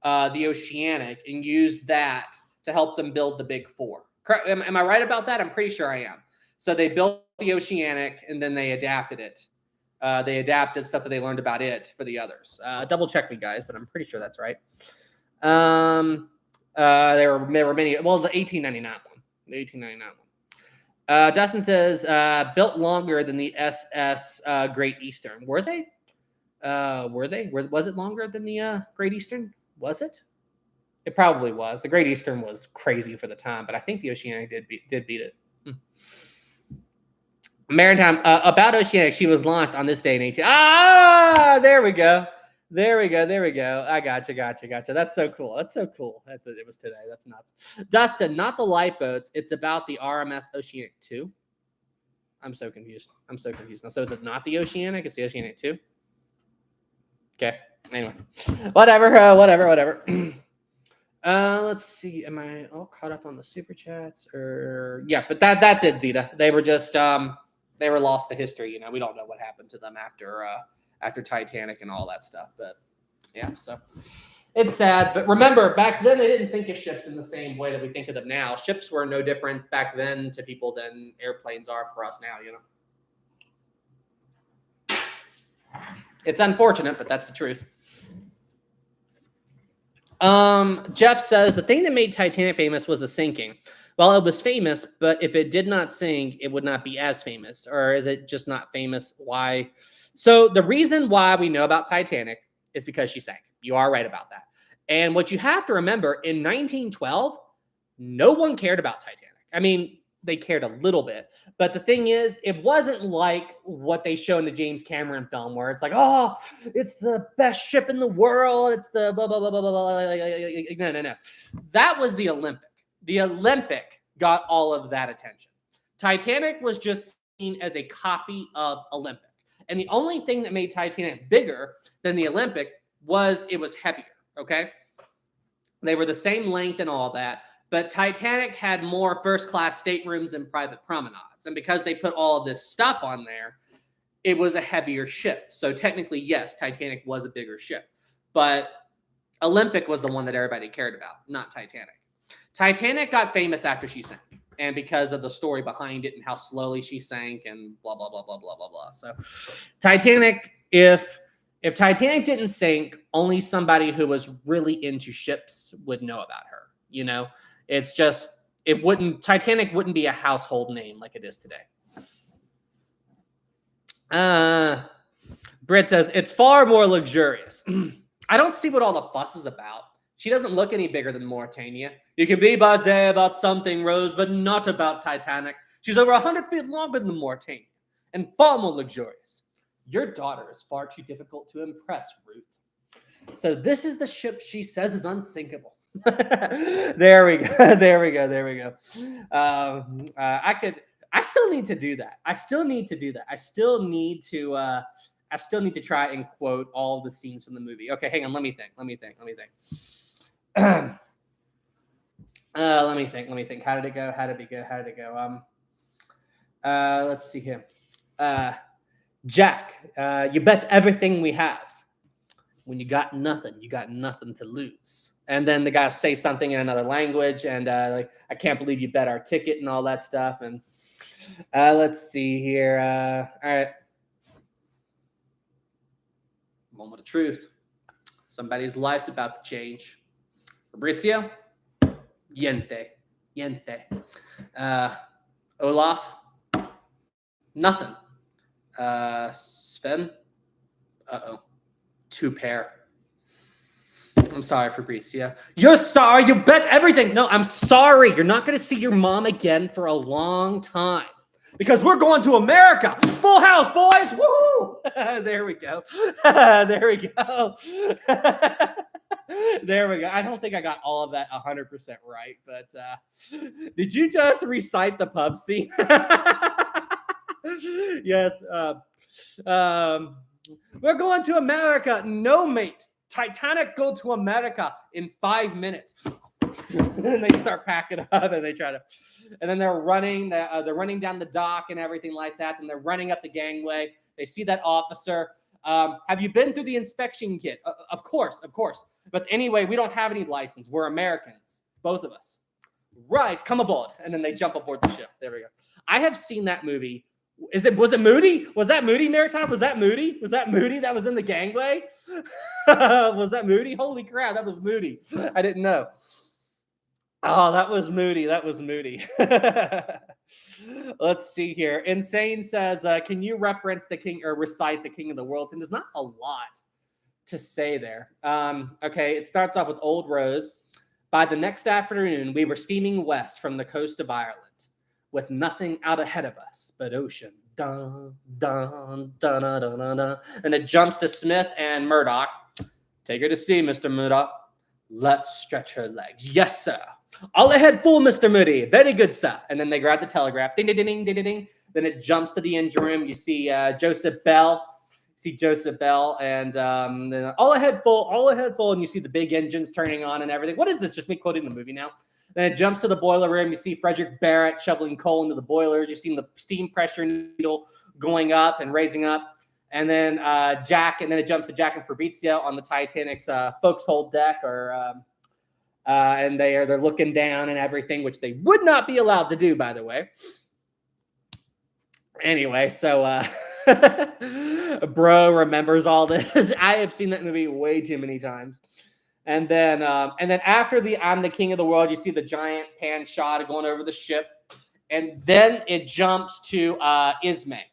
the Oceanic and use that to help them build the Big Four? Am I right about that? I'm pretty sure I am. So they built the Oceanic, and then they adapted it. They adapted stuff that they learned about it for the others. Double check me, guys, but I'm pretty sure that's right. There were many. Well, the 1899 one. Dustin says built longer than the SS Great Eastern. Were they? Was it longer than the Great Eastern? Was it? It probably was. The Great Eastern was crazy for the time, but I think the Oceanic did beat it. Maritime, about Oceanic, she was launched on this day in 18. There we go. I gotcha. That's so cool. It was today. That's nuts. Dustin, not the lifeboats. It's about the RMS Oceanic 2. I'm so confused. Now, so is it not the Oceanic? It's the Oceanic 2. Okay. Anyway, whatever. Let's see. Am I all caught up on the super chats? Or yeah, but that's it, Zeta. They were just they were lost to history. You know, we don't know what happened to them after Titanic and all that stuff. But yeah, so it's sad. But remember, back then they didn't think of ships in the same way that we think of them now. Ships were no different back then to people than airplanes are for us now. You know, it's unfortunate, but that's the truth. Jeff says the thing that made Titanic famous was the sinking. Well, it was famous, but if it did not sink, it would not be as famous. Or is it just not famous? Why? So the reason why we know about Titanic is because she sank. You are right about that. And what you have to remember, in 1912, no one cared about Titanic. I mean, they cared a little bit. But the thing is, it wasn't like what they show in the James Cameron film where it's like, oh, it's the best ship in the world. It's the blah, blah, blah, blah, blah, blah. No. That was the Olympic. The Olympic got all of that attention. Titanic was just seen as a copy of Olympic. And the only thing that made Titanic bigger than the Olympic was it was heavier, okay? They were the same length and all that. But Titanic had more first-class staterooms and private promenades. And because they put all of this stuff on there, it was a heavier ship. So technically, yes, Titanic was a bigger ship. But Olympic was the one that everybody cared about, not Titanic. Titanic got famous after she sank. And because of the story behind it and how slowly she sank and blah, blah, blah, blah, blah, blah, blah. So Titanic, if Titanic didn't sink, only somebody who was really into ships would know about her, you know? It's just, Titanic wouldn't be a household name like it is today. Britt says, it's far more luxurious. I don't see what all the fuss is about. She doesn't look any bigger than Mauritania. You can be blasé about something, Rose, but not about Titanic. She's over 100 feet longer than Mauritania and far more luxurious. Your daughter is far too difficult to impress, Ruth. So this is the ship she says is unsinkable. There we go. I still need to do that. I still need to try and quote all the scenes from the movie. Okay, hang on. Let me think. Let me think. How did it go? Let's see here. Jack, you bet everything we have. When you got nothing to lose. And then the guy say something in another language, and like, I can't believe you bet our ticket and all that stuff. And let's see here. All right. Moment of truth. Somebody's life's about to change. Fabrizio, niente. Olaf, nothing. Sven, two pair. I'm sorry, Fabrizio. You're sorry? You bet everything. No, I'm sorry. You're not going to see your mom again for a long time. Because we're going to America. Full house, boys. Woo! There we go. There we go. I don't think I got all of that 100% right. But did you just recite the pub scene? Yes. We're going to America. No, mate. Titanic go to America in 5 minutes. And they start packing up and they try to, and then they're running down the dock and everything like that. And they're running up the gangway. They see that officer. Have you been through the inspection kit? Of course. But anyway, we don't have any license. We're Americans, both of us. Right, come aboard. And then they jump aboard the ship. There we go. I have seen that movie. Was it Moody? Was that Moody, Maritime? Was that Moody that was in the gangway? Was that Moody? Holy crap, that was Moody. I didn't know. Oh, that was Moody. Let's see here. Insane says, can you reference the king or recite the King of the World? And there's not a lot to say there. Okay, it starts off with Old Rose. By the next afternoon, we were steaming west from the coast of Ireland, with nothing out ahead of us but ocean. Dun, dun, dun, dun, dun, dun, dun. And it jumps to Smith and Murdoch. Take her to sea, Mr. Murdoch. Let's stretch her legs. Yes, sir. All ahead full, Mr. Moody. Very good, sir. And then they grab the telegraph. Ding, ding, ding, ding, ding, ding. Then it jumps to the engine room. You see Joseph Bell. And then all ahead full. And you see the big engines turning on and everything. What is this? Just me quoting the movie now. Then it jumps to the boiler room. You see Frederick Barrett shoveling coal into the boilers. You've seen the steam pressure needle going up and raising up. And then Jack, and then it jumps to Jack and Fabrizio on the Titanic's forecastle deck, and they're looking down and everything, which they would not be allowed to do, by the way. Anyway, so Bro remembers all this. I have seen that movie way too many times. And then after the I'm the King of the World, you see the giant pan shot going over the ship, and then it jumps to Ismay.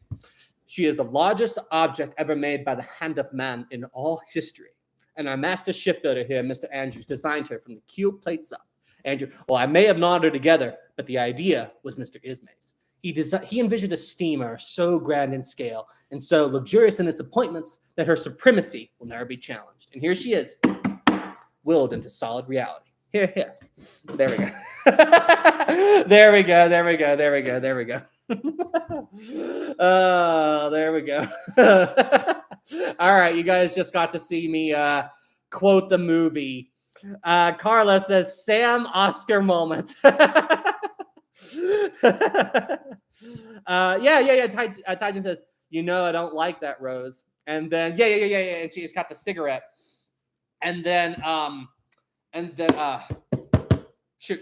She is the largest object ever made by the hand of man in all history. And our master shipbuilder here, Mr. Andrews, designed her from the keel plates up. Andrew, well, I may have knotted her together, but the idea was Mr. Ismay's. He envisioned a steamer so grand in scale and so luxurious in its appointments that her supremacy will never be challenged. And here she is, willed into solid reality. Here. There we go. There we go. Oh, there we go. All right, you guys just got to see me quote the movie. Carla says, Sam Oscar moment. Yeah. Titan says, I don't like that, Rose. And then, yeah. And she's got the cigarette. And then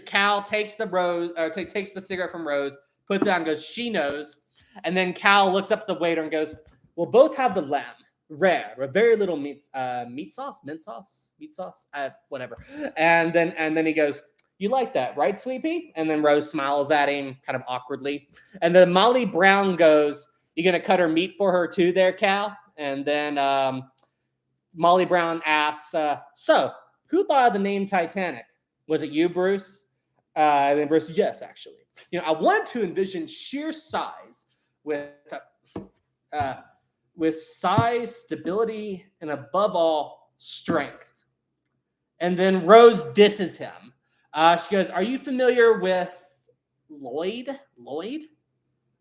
Cal takes the rose, or takes the cigarette from Rose, puts it on, and goes, she knows. And then Cal looks up at the waiter and goes, we'll both have the lamb. Rare, with very little mint sauce, whatever. And then he goes, you like that, right, Sweepy? And then Rose smiles at him kind of awkwardly. And then Molly Brown goes, you going to cut her meat for her too there, Cal? And then Molly Brown asks, so who thought of the name Titanic? Was it you, Bruce? And then Bruce, yes, actually. I wanted to envision sheer size with size, stability, and above all, strength. And then Rose disses him. She goes, are you familiar with Lloyd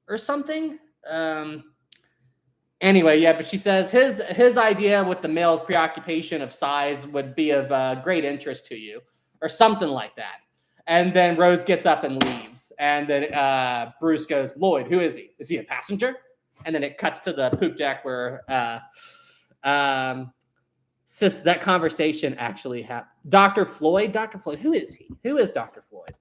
or something? Anyway, yeah, but she says his idea with the male's preoccupation of size would be of great interest to you, or something like that. And then Rose gets up and leaves. And then Bruce goes, Lloyd, who is he? Is he a passenger? And then it cuts to the poop deck where that conversation actually happened. Dr. Floyd, who is he? Who is Dr. Floyd?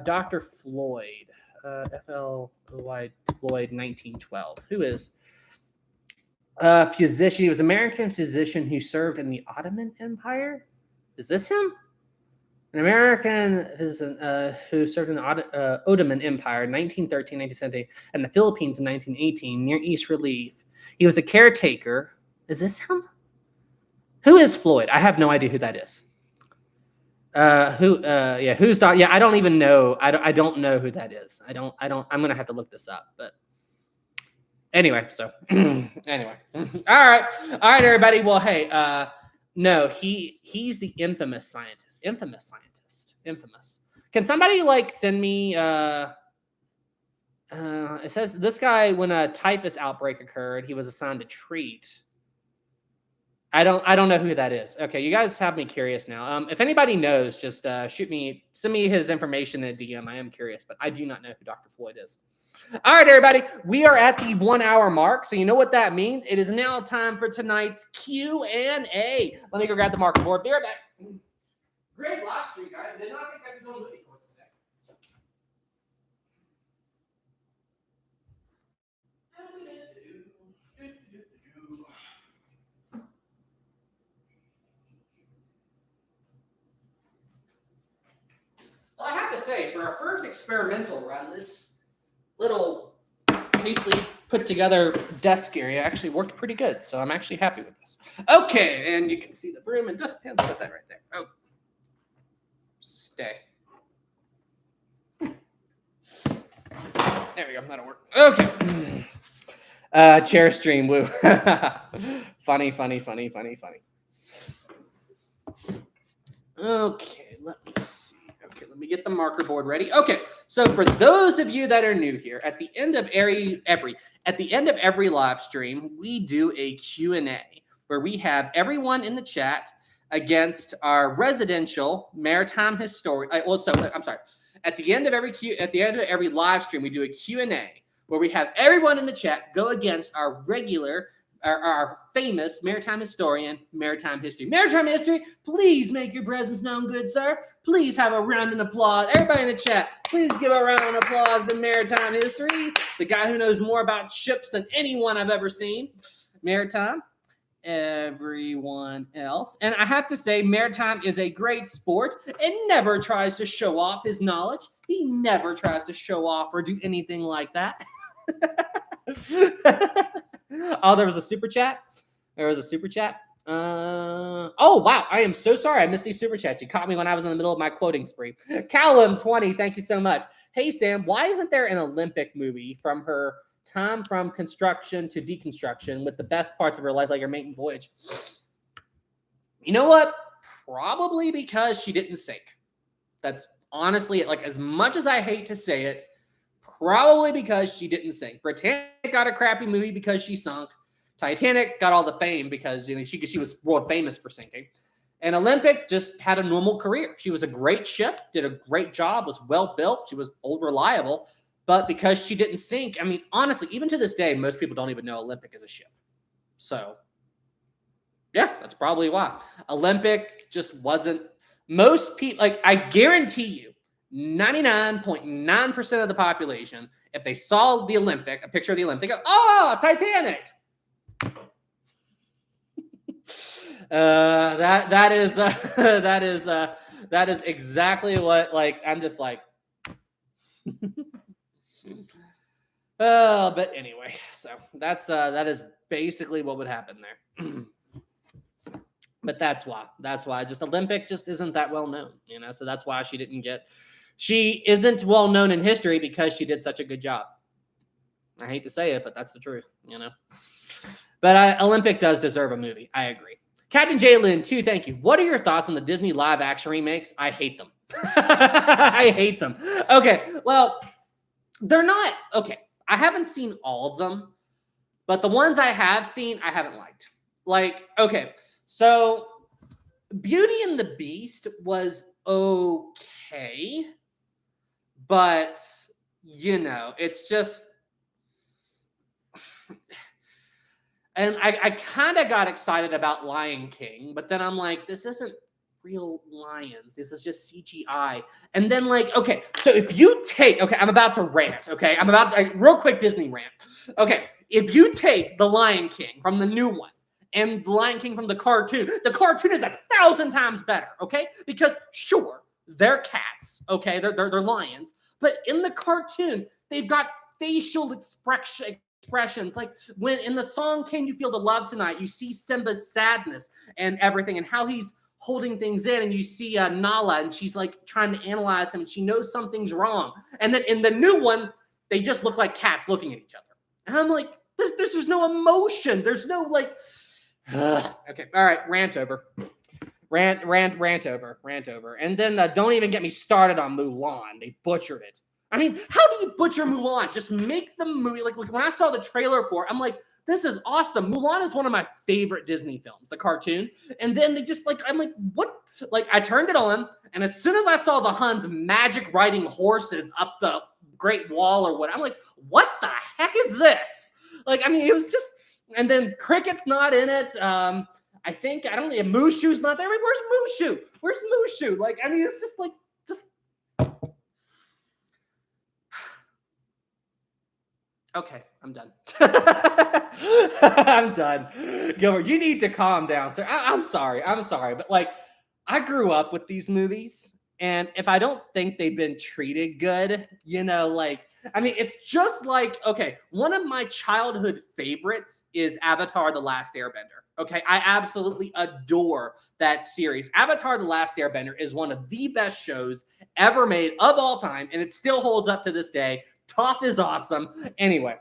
Dr. Floyd, F-L-O-Y, Floyd, 1912. Who is? Physician. He was an American physician who served in the Ottoman Empire. Is this him? An American physician who served in the Ottoman Empire in 1913, 1917, and the Philippines in 1918, Near East Relief. He was a caretaker. Is this him? Who is Floyd? I have no idea who that is. Who's Doc? Yeah, I don't even know. I don't know who that is. I don't. I'm gonna have to look this up. But anyway, so anyway, all right, everybody. Well, hey, no, he's the infamous scientist. Infamous. Can somebody send me? It says this guy, when a typhus outbreak occurred, he was assigned to treat. I don't know who that is. Okay, you guys have me curious now. If anybody knows, just send me his information in a DM. I am curious, but I do not know who Dr. Floyd is. All right, everybody, we are at the 1 hour mark, so you know what that means. It is now time for tonight's Q&A. Let me go grab the marker board. Be right back. Great live stream, guys. I did not think I could go movie quotes today. Well, I have to say, for our first experimental run, this little hastily put together desk area actually worked pretty good. So I'm actually happy with this. Okay, and you can see the broom and dustpan. Put that right there. Oh. day. There we go. That'll work. Okay. Chair stream. Woo. Funny. Okay, let me see. Okay, let me get the marker board ready. Okay, so for those of you that are new here, at the end of every live stream, we do a Q&A where we have everyone in the chat against our residential maritime historian. At the end of every live stream, we do a Q&A where we have everyone in the chat go against our regular, our famous maritime historian, maritime history. Please make your presence known, good sir. Please have a round of applause. Everybody in the chat, please give a round of applause to maritime history, the guy who knows more about ships than anyone I've ever seen. Maritime. Everyone else. And I have to say, Maritime is a great sport and never tries to show off his knowledge. He never tries to show off or do anything like that. Oh, there was a super chat. Oh, wow. I am so sorry. I missed these super chats. You caught me when I was in the middle of my quoting spree. Callum20, thank you so much. Hey, Sam, why isn't there an Olympic movie from her time from construction to deconstruction with the best parts of her life, like her maiden voyage? You know what? Probably because she didn't sink. That's honestly, like, as much as I hate to say it, probably because she didn't sink. Britannic got a crappy movie because she sunk. Titanic got all the fame because she was world famous for sinking. And Olympic just had a normal career. She was a great ship, did a great job, was well built. She was old, reliable. But because she didn't sink, I mean, honestly, even to this day, most people don't even know Olympic is a ship. So, yeah, that's probably why. Olympic just wasn't, most people, like, I guarantee you, 99.9% of the population, if they saw the Olympic, a picture of the Olympic, they go, "Oh, Titanic." That is exactly what, like, I'm just like. But anyway, so that is basically what would happen there. But that's why just Olympic just isn't that well known, so that's why she isn't well known in history, because she did such a good job. I hate to say it, but that's the truth, But Olympic does deserve a movie. I agree. Captain Jalen, too, thank you. What are your thoughts on the Disney live action remakes? I hate them. I hate them. Okay, well, they're not okay. I haven't seen all of them, but the ones I have seen, I haven't liked. Like, okay, so Beauty and the Beast was okay, but it's just, and I kind of got excited about Lion King, but then I'm like, this isn't real lions. This is just CGI. And then, like, okay, so if you take, okay, I'm about to rant, okay? Real quick Disney rant. Okay, if you take the Lion King from the new one and the Lion King from the cartoon is 1,000 times better, okay? Because, sure, they're cats, okay? They're lions. But in the cartoon, they've got facial expressions. Like, when in the song Can You Feel the Love Tonight, you see Simba's sadness and everything and how he's holding things in, and you see Nala, and she's like trying to analyze him, and she knows something's wrong. And then in the new one, they just look like cats looking at each other. And I'm like, there's no emotion. There's no, like, okay, all right, rant over. Rant over. And then don't even get me started on Mulan. They butchered it. I mean, how do you butcher Mulan? Just make the movie. Like when I saw the trailer for it, I'm like, this is awesome. Mulan is one of my favorite Disney films, the cartoon. And then they just, like, I'm like, what? Like, I turned it on, and as soon as I saw the Huns magic riding horses up the Great Wall or what, I'm like, what the heck is this? Like, I mean, it was just, and then Cricket's not in it. I don't know, Mushu's not there. I mean, where's Mushu? Like, I mean, it's just like, okay, I'm done. I'm done. Gilbert, you need to calm down, sir. I'm sorry. But, like, I grew up with these movies, and if I don't think they've been treated good, like, I mean, it's just like, okay, one of my childhood favorites is Avatar: The Last Airbender. Okay, I absolutely adore that series. Avatar: The Last Airbender is one of the best shows ever made of all time, and it still holds up to this day. Toph is awesome. Anyway,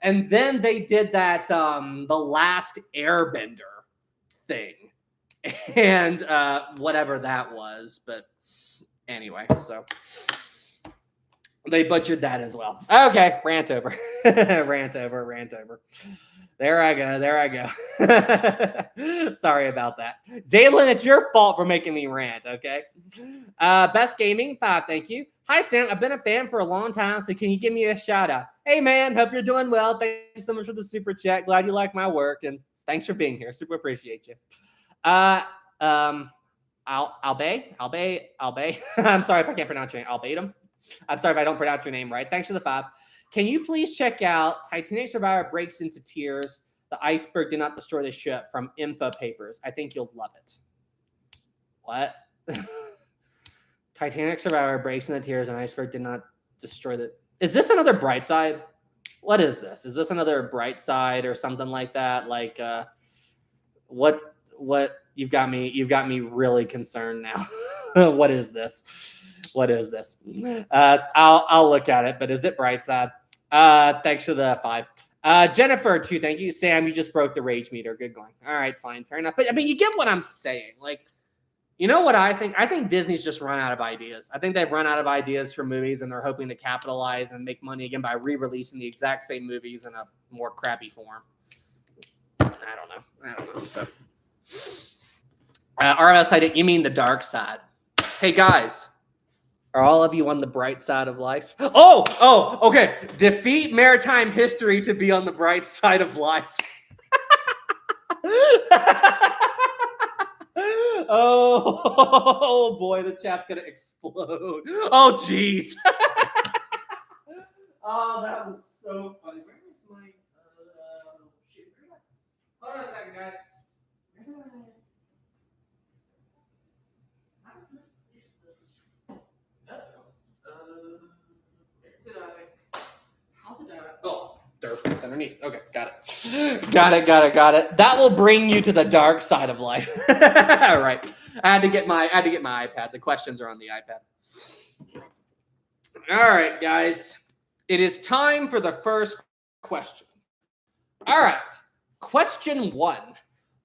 and then they did that The Last Airbender thing, and whatever that was, but anyway, so they butchered that as well. Okay, rant over. Rant over. There I go. Sorry about that. Jalen, it's your fault for making me rant, okay? Best Gaming, 5, thank you. Hi, Sam. I've been a fan for a long time, so can you give me a shout out? Hey, man, hope you're doing well. Thank you so much for the super chat. Glad you like my work, and thanks for being here. Super appreciate you. Albay. I'm sorry if I can't pronounce your name. Albatum. I'm sorry if I don't pronounce your name right. Thanks for the 5. Can you please check out Titanic survivor breaks into tears? The iceberg did not destroy the ship from Info Papers. I think you'll love it. What? Titanic survivor breaks into tears and iceberg did not destroy the... Is this another Bright Side? What is this? Is this another Bright Side or something like that? Like, what? You've got me really concerned now. What is this? I'll look at it, but is it Bright Side? Thanks for the 5. Jennifer, 2, thank you. Sam, you just broke the rage meter. Good going. All right, fine, fair enough. But I mean, you get what I'm saying. Like, you know what I think? I think Disney's just run out of ideas. I think they've run out of ideas for movies, and they're hoping to capitalize and make money again by re-releasing the exact same movies in a more crappy form. I don't know. So, RMS Titan, you mean the dark side? Hey guys. Are all of you on the bright side of life? Oh, okay. Defeat maritime history to be on the bright side of life. Oh boy, the chat's gonna explode. Oh jeez. Oh, that was so funny. Where was my shit? Hold on a second, guys. Oh, there, it's underneath. Okay, got it. That will bring you to the dark side of life. All right. I had to get my iPad. The questions are on the iPad. All right, guys. It is time for the first question. All right. Question 1.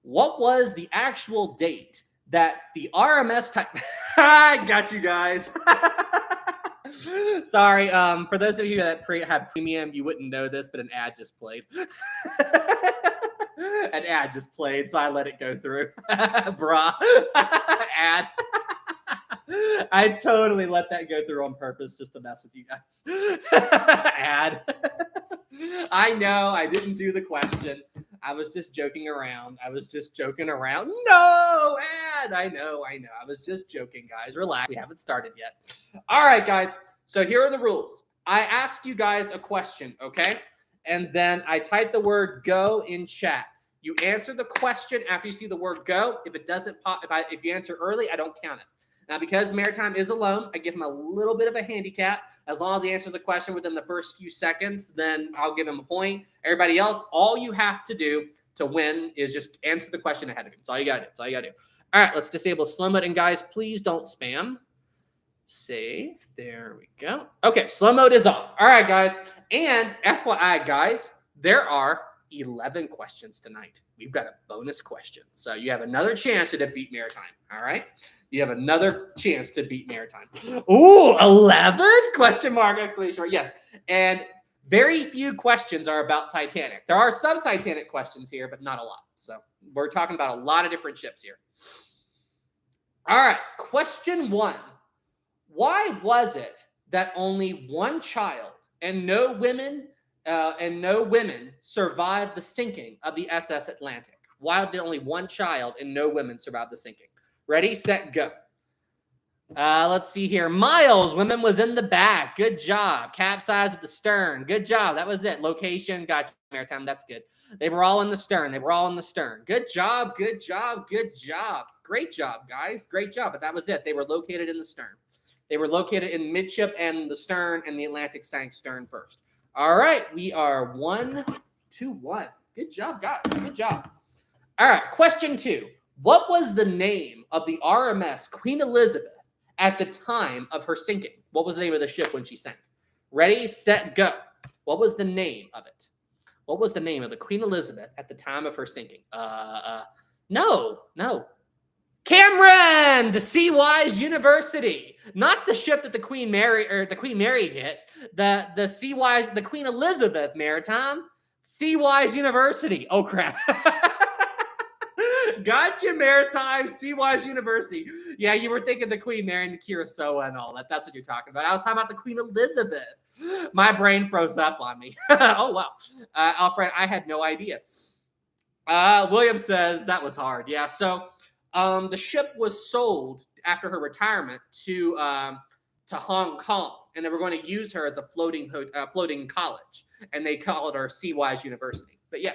What was the actual date that the RMS type... I got you guys. Sorry, for those of you that have premium, you wouldn't know this, but an ad just played. An ad just played, so I let it go through. Bruh. Ad. I totally let that go through on purpose just to mess with you guys. Ad. I know, I didn't do the question. I was just joking around. No, ad. I know. I was just joking, guys. Relax. We haven't started yet. All right, guys. So here are the rules. I ask you guys a question, okay? And then I type the word go in chat. You answer the question after you see the word go. If it doesn't pop, if you answer early, I don't count it. Now, because Maritime is alone, I give him a little bit of a handicap. As long as he answers the question within the first few seconds, then I'll give him a point. Everybody else, all you have to do to win is just answer the question ahead of him. That's all you got to do. All right, let's disable slow mode. And guys, please don't spam. Save. There we go. Okay, slow mode is off. All right, guys. And FYI, guys, there are 11 questions tonight. We've got a bonus question. So you have another chance to defeat Maritime. All right? You have another chance to beat Maritime. Ooh, 11? Question mark, exclamation mark. Yes. And very few questions are about Titanic. There are some Titanic questions here, but not a lot. So we're talking about a lot of different ships here. All right. Question 1. Why was it that only one child and no women survived the sinking of the SS Atlantic? Why did only one child and no women survive the sinking? Ready, set, go. Let's see here. Miles, women was in the back. Good job. Capsize at the stern. Good job. That was it. Location, got Maritime. That's good. They were all in the stern. Good job. Great job, guys. Great job. But that was it. They were located in the stern. They were located in midship and the stern, and the Atlantic sank stern first. All right. We are 1-1. Good job, guys. Good job. All right, question 2. What was the name of the RMS Queen Elizabeth at the time of her sinking? What was the name of the ship when she sank? Ready, set, go. What was the name of it? What was the name of the Queen Elizabeth at the time of her sinking? No. Cameron, the Seawise University, not the ship that the Queen Mary hit. The Seawise, the Queen Elizabeth Maritime, Seawise University. Oh crap! Gotcha, Maritime, Seawise University. Yeah, you were thinking the Queen Mary and the Curacao and all that. That's what you're talking about. I was talking about the Queen Elizabeth. My brain froze up on me. Oh wow, Alfred, I had no idea. William says that was hard. Yeah, so. The ship was sold after her retirement to Hong Kong, and they were going to use her as a floating college, and they called her Seawise University. But yeah,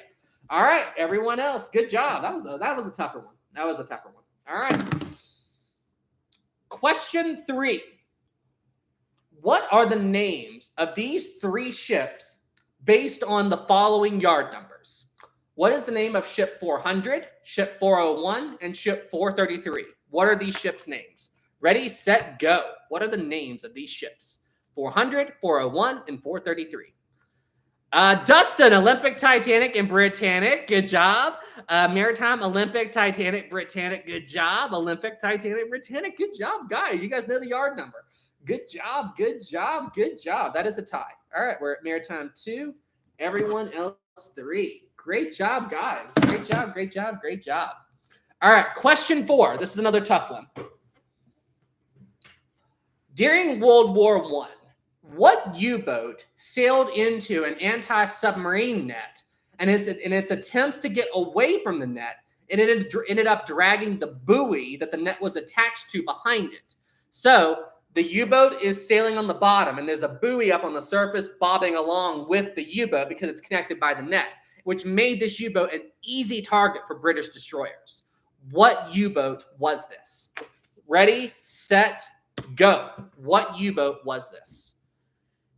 all right, everyone else, good job. That was a tougher one. That was a tougher one. All right. Question 3. What are the names of these 3 ships based on the following yard numbers? What is the name of ship 400, ship 401, and ship 433? What are these ships' names? Ready, set, go. What are the names of these ships? 400, 401, and 433. Dustin, Olympic, Titanic, and Britannic. Good job. Maritime, Olympic, Titanic, Britannic. Good job. Olympic, Titanic, Britannic. Good job, guys. You guys know the yard number. Good job. Good job. Good job. That is a tie. All right, we're at Maritime 2. Everyone else 3. Great job, guys. Great job, great job, great job. All right, question 4. This is another tough one. During World War I, what U-boat sailed into an anti-submarine net, and in its attempts to get away from the net, it ended up dragging the buoy that the net was attached to behind it. So the U-boat is sailing on the bottom, and there's a buoy up on the surface bobbing along with the U-boat because it's connected by the net, which made this U-boat an easy target for British destroyers. What U-boat was this? Ready, set, go. What U-boat was this?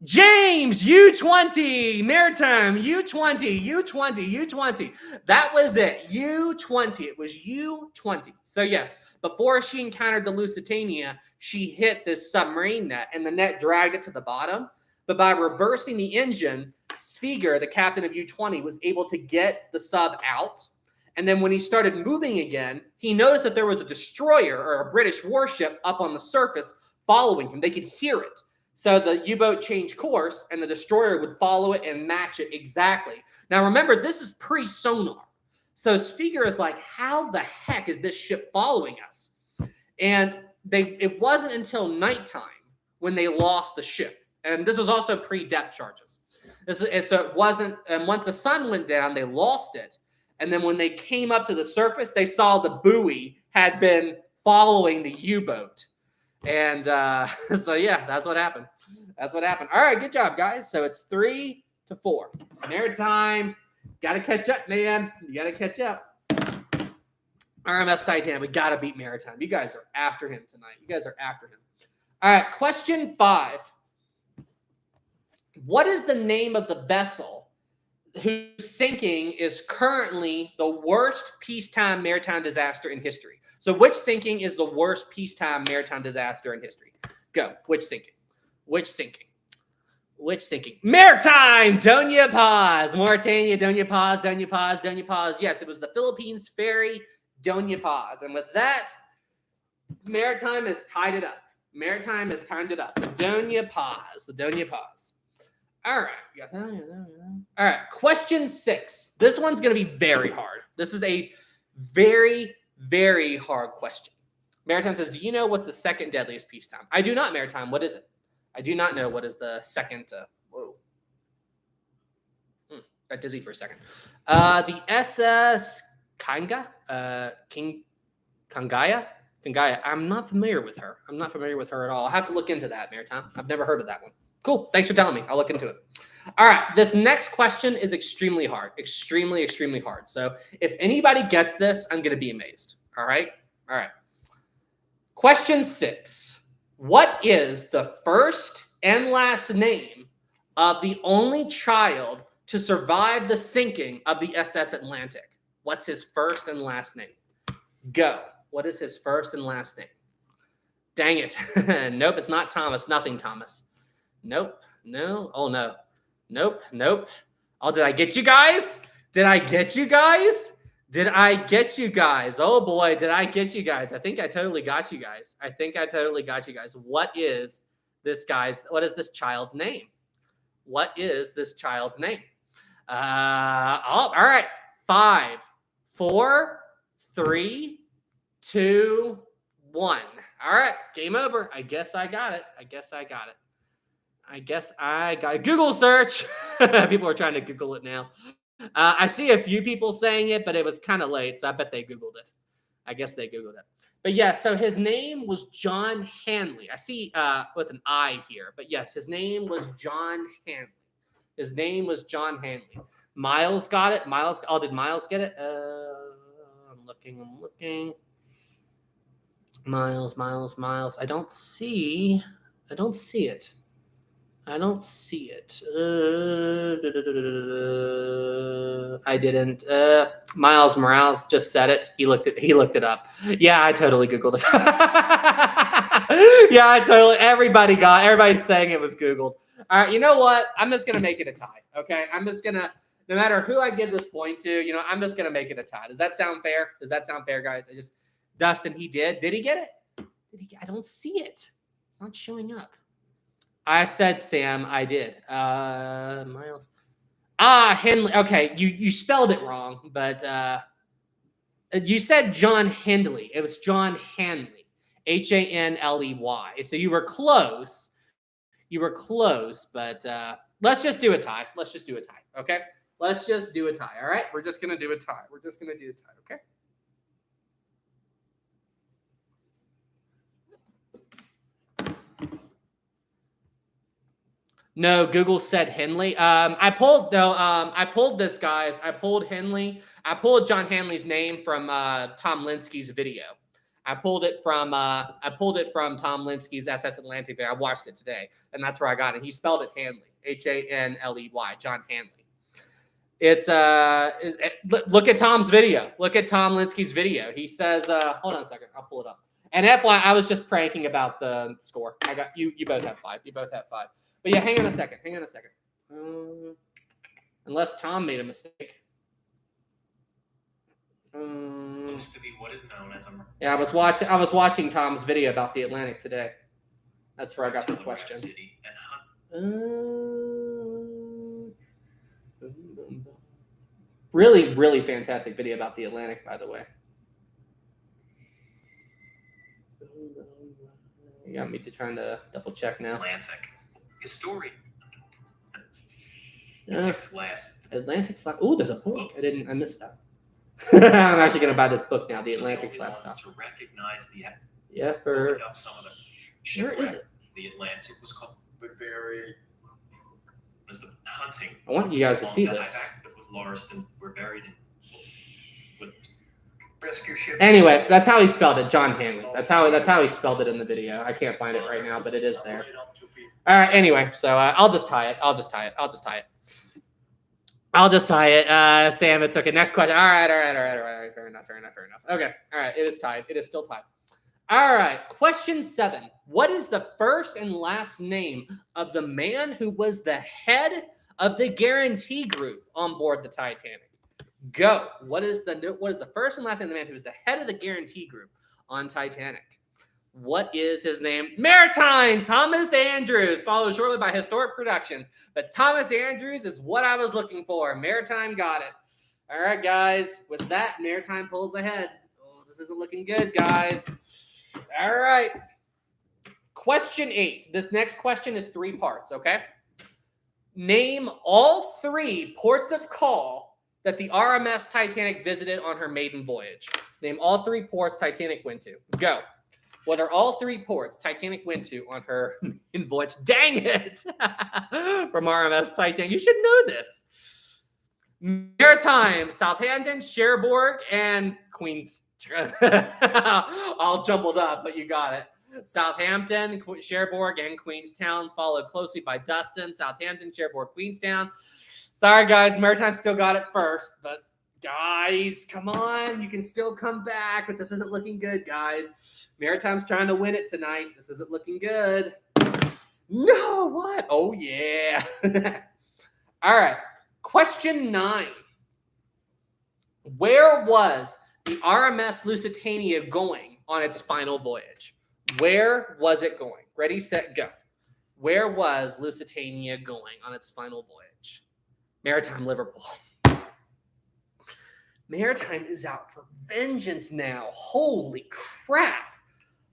James, U-20, Maritime, U-20, U-20, U-20. That was it, U-20. It was U-20. So yes, before she encountered the Lusitania, she hit this submarine net, and the net dragged it to the bottom. But by reversing the engine, Svigor, the captain of U-20, was able to get the sub out. And then when he started moving again, he noticed that there was a destroyer or a British warship up on the surface following him. They could hear it. So the U-boat changed course, and the destroyer would follow it and match it exactly. Now, remember, this is pre-sonar. So Svigor is like, how the heck is this ship following us? And it wasn't until nighttime when they lost the ship. And this was also pre-depth charges. So it wasn't, and once the sun went down, they lost it. And then when they came up to the surface, they saw the buoy had been following the U-boat. And so, yeah, that's what happened. That's what happened. All right, good job, guys. So it's 3-4. Maritime, got to catch up, man. You got to catch up. RMS Titanic, we got to beat Maritime. You guys are after him tonight. You guys are after him. All right, question 5. What is the name of the vessel whose sinking is currently the worst peacetime maritime disaster in history? So which sinking is the worst peacetime maritime disaster in history? Go. Which sinking? Which sinking? Which sinking? Maritime! Doña Paz. Mauritania, Doña Paz, Doña Paz, Doña Paz. Yes, it was the Philippines ferry, Doña Paz. And with that, Maritime has tied it up. Maritime has timed it up. The Doña Paz. The Doña Paz. All right. You got that? All right. Question 6. This one's going to be very hard. This is a very, very hard question. Maritime says, do you know what's the second deadliest peacetime? I do not, Maritime. What is it? I do not know what is the second. Whoa. Got dizzy for a second. The SS Kanga? Kangaya? Kangaya. I'm not familiar with her. I'm not familiar with her at all. I'll have to look into that, Maritime. I've never heard of that one. Cool. Thanks for telling me. I'll look into it. All right. This next question is extremely hard. Extremely, extremely hard. So if anybody gets this, I'm going to be amazed. All right. All right. Question 6. What is the first and last name of the only child to survive the sinking of the SS Atlantic? What's his first and last name? Go. What is his first and last name? Dang it. Nope, it's not Thomas. Nothing Thomas. Nope. No. Oh, no. Nope. Nope. Oh, did I get you guys? Did I get you guys? Did I get you guys? Oh, boy, did I get you guys? I think I totally got you guys. I think I totally got you guys. What is this child's name? What is this child's name? All right. 5, 4, 3, 2, 1. All right, game over. I guess I got it. Google search. People are trying to Google it now. I see a few people saying it, but it was kind of late, so I bet they Googled it. I guess they Googled it. But yeah, so his name was John Hanley. I see with an I here, but yes, his name was John Hanley. His name was John Hanley. Miles got it. Did Miles get it? I'm looking. Miles. I don't see it. I didn't. Miles Morales just said it. He looked it up. Yeah, I totally Googled it. Everybody's saying it was Googled. All right, you know what? I'm just gonna make it a tie. Okay, no matter who I give this point to, I'm just gonna make it a tie. Does that sound fair? Guys? Dustin, he did. Did he get it? I don't see it. It's not showing up. I said Sam. I did. Miles. Henley. Okay, you spelled it wrong, but you said John Hindley. It was John Hanley. Hanley. So you were close. But let's just do a tie. Okay? Let's just do a tie. All right? We're just going to do a tie. Okay? No, Google said Henley. I pulled this, guys. I pulled Henley. I pulled John Hanley's name from Tom Linsky's video. I pulled it from Tom Linsky's SS Atlantic video. I watched it today, and that's where I got it. He spelled it Hanley, Hanley, John Hanley. It's look at Tom's video. Look at Tom Linsky's video. He says, hold on a second, I'll pull it up. And FYI, I was just pranking about the score. I got you. You both have 5. But yeah, hang on a second. Unless Tom made a mistake. Looks to be what is known as a. Yeah, I was watching Tom's video about the Atlantic today. That's where I got the question. City and Really, really fantastic video about the Atlantic, by the way. You got me trying to double check now. Atlantic. Historian. Atlantic's last. Oh, there's a book. I missed that. I'm actually going to buy this book now. The Atlantic's last stop. To recognize the. Yeah, for. Some of Where is it? The Atlantic was called. Woodbury. Was the hunting. I want you guys to see this. With Lauriston were buried in. Rescue ship. Anyway, that's how he spelled it, John Hanley. That's how he spelled it in the video. I can't find it right now, but it is there. All right. Anyway, so I'll just tie it. Sam, it's okay. Next question. All right. Fair enough. Okay. All right. It is tied. It is still tied. All right. Question 7. What is the first and last name of the man who was the head of the guarantee group on board the Titanic? Go. What is the first and last name of the man who was the head of the guarantee group on Titanic? What is his name? Maritime, Thomas Andrews, followed shortly by Historic Productions. But Thomas Andrews is what I was looking for. Maritime got it. All right, guys. With that, Maritime pulls ahead. Oh, this isn't looking good, guys. All right. Question 8. This next question is 3 parts, okay? Name all 3 ports of call that the RMS Titanic visited on her maiden voyage. Name all 3 ports Titanic went to. Go. What are all 3 ports Titanic went to on her maiden voyage? Dang it! From RMS Titanic. You should know this. Maritime, Southampton, Cherbourg, and Queens. All jumbled up, but you got it. Southampton, Cherbourg, and Queenstown, followed closely by Dustin, Southampton, Cherbourg, Queenstown. Sorry, guys. Maritime still got it first, but Guys, come on. You can still come back, but this isn't looking good, guys. Maritime's trying to win it tonight. This isn't looking good. No, what? Oh, yeah. All right. Question 9. Where was the RMS Lusitania going on its final voyage? Where was it going? Ready, set, go. Where was Lusitania going on its final voyage? Maritime, Liverpool. Maritime is out for vengeance now. Holy crap.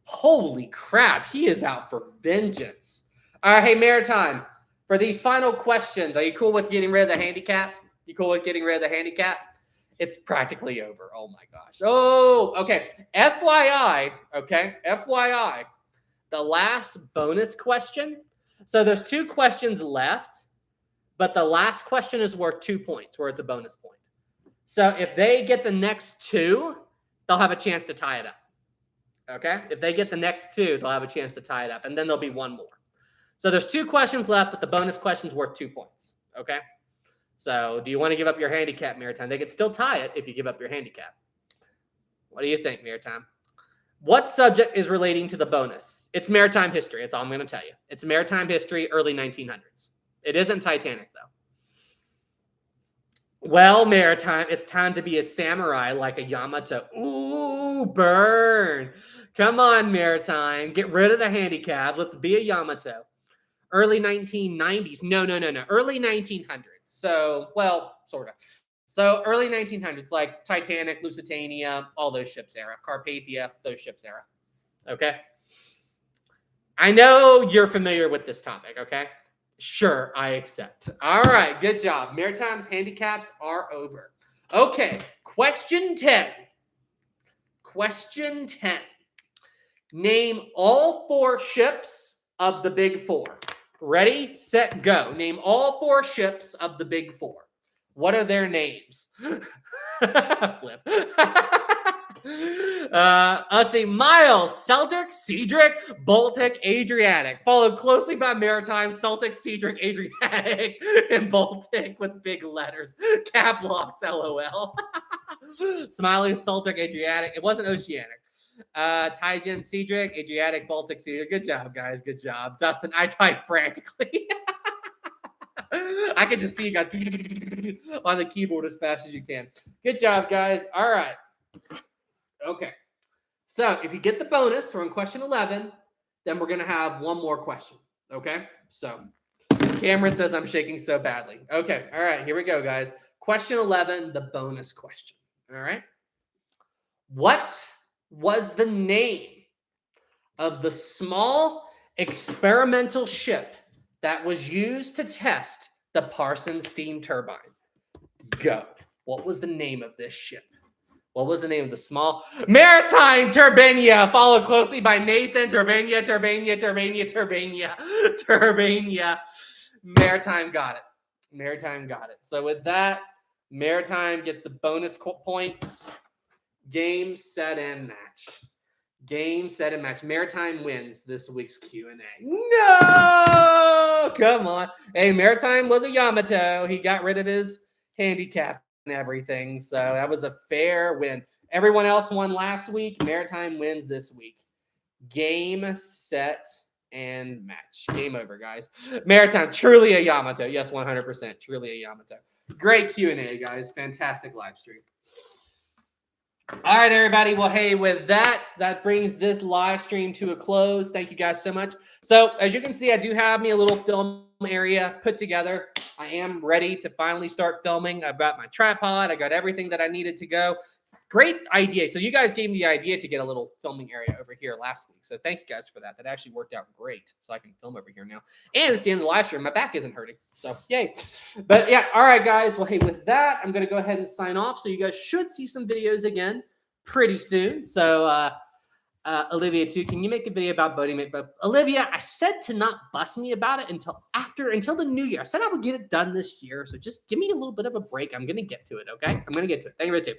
Holy crap. He is out for vengeance. All right, hey, Maritime, for these final questions, are you cool with getting rid of the handicap? You cool with getting rid of the handicap? It's practically over. Oh, my gosh. Oh, okay. FYI, okay? FYI, the last bonus question. So there's 2 questions left, but the last question is worth 2 points, where it's a bonus point. So if they get the next 2, they'll have a chance to tie it up. Okay? If they get the next 2, they'll have a chance to tie it up, and then there'll be 1 more. So there's 2 questions left, but the bonus question's worth 2 points. Okay? So do you want to give up your handicap, Maritime? They could still tie it if you give up your handicap. What do you think, Maritime? What subject is relating to the bonus? It's maritime history. That's all I'm going to tell you. It's maritime history, early 1900s. It isn't Titanic, though. Well, Maritime, it's time to be a samurai like a Yamato. Ooh, burn. Come on, Maritime. Get rid of the handicaps. Let's be a Yamato. Early 1990s. No. Early 1900s. So, well, sort of. So, early 1900s, like Titanic, Lusitania, all those ships era. Carpathia, those ships era. Okay? I know you're familiar with this topic, okay? Sure, I accept. All right, good job. Maritime's handicaps are over. Okay, question 10. Question 10. Name all 4 ships of the Big 4. Ready, set, go. Name all 4 ships of the Big 4. What are their names? Flip. Let's see. Miles, Celtic, Cedric, Baltic, Adriatic. Followed closely by Maritime, Celtic, Cedric, Adriatic, and Baltic with big letters. Cap locks, LOL. Smiley, Celtic, Adriatic. It wasn't Oceanic. Tygen, Cedric, Adriatic, Baltic, Cedric. Good job, guys. Good job. Dustin, I type frantically. I can just see you guys on the keyboard as fast as you can. Good job, guys. All right. Okay. So if you get the bonus, we're on question 11, then we're going to have 1 more question. Okay. So Cameron says I'm shaking so badly. Okay. All right. Here we go, guys. Question 11, the bonus question. All right. What was the name of the small experimental ship that was used to test the Parsons steam turbine? Go. What was the name of this ship? What was the name of the small Maritime Turbania? Followed closely by Nathan. Turbania. Maritime got it. Maritime got it. So with that, Maritime gets the bonus points. Game, set, and match. Game, set, and match. Maritime wins this week's Q&A. No! Come on. Hey, Maritime was a Yamato. He got rid of his handicap and everything. So that was a fair win. Everyone else won last week. Maritime wins this week. Game, set, and match. Game over, guys. Maritime, truly a Yamato. Yes, 100%. Truly a Yamato. Great Q&A, guys. Fantastic live stream. All right, everybody. Well, hey, with that, that brings this live stream to a close. Thank you guys so much. So as you can see, I do have me a little film area put together. I am ready to finally start filming. I've got my tripod. I got everything that I needed to go. Great idea. So you guys gave me the idea to get a little filming area over here last week. So thank you guys for that. That actually worked out great. So I can film over here now. And it's the end of the live stream. My back isn't hurting. So yay. But yeah, all right, guys. Well, hey, with that, I'm going to go ahead and sign off. So you guys should see some videos again pretty soon. So Olivia too, can you make a video about boating? But Olivia, I said to not bust me about it until the new year. I said I would get it done this year. So just give me a little bit of a break. I'm going to get to it. Okay. I'm going to get to it. Thank you, too.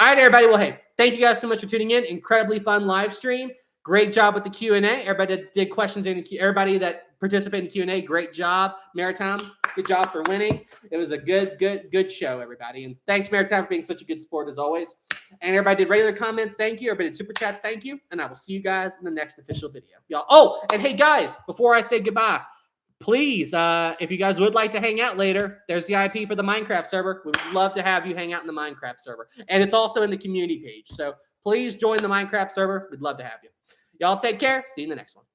All right, everybody. Well, hey, thank you guys so much for tuning in. Incredibly fun live stream. Great job with the Q&A. Everybody that did questions in the Q. Everybody that participated in the Q&A. Great job. Maritime, Good job for winning. It was a good show, everybody. And thanks, Maritime, for being such a good sport as always. And everybody did regular comments. Thank you. Everybody did super chats. Thank you. And I will see you guys in the next official video. Y'all. Oh, and hey, guys, before I say goodbye, please, if you guys would like to hang out later, there's the IP for the Minecraft server. We would love to have you hang out in the Minecraft server. And it's also in the community page. So please join the Minecraft server. We'd love to have you. Y'all take care. See you in the next one.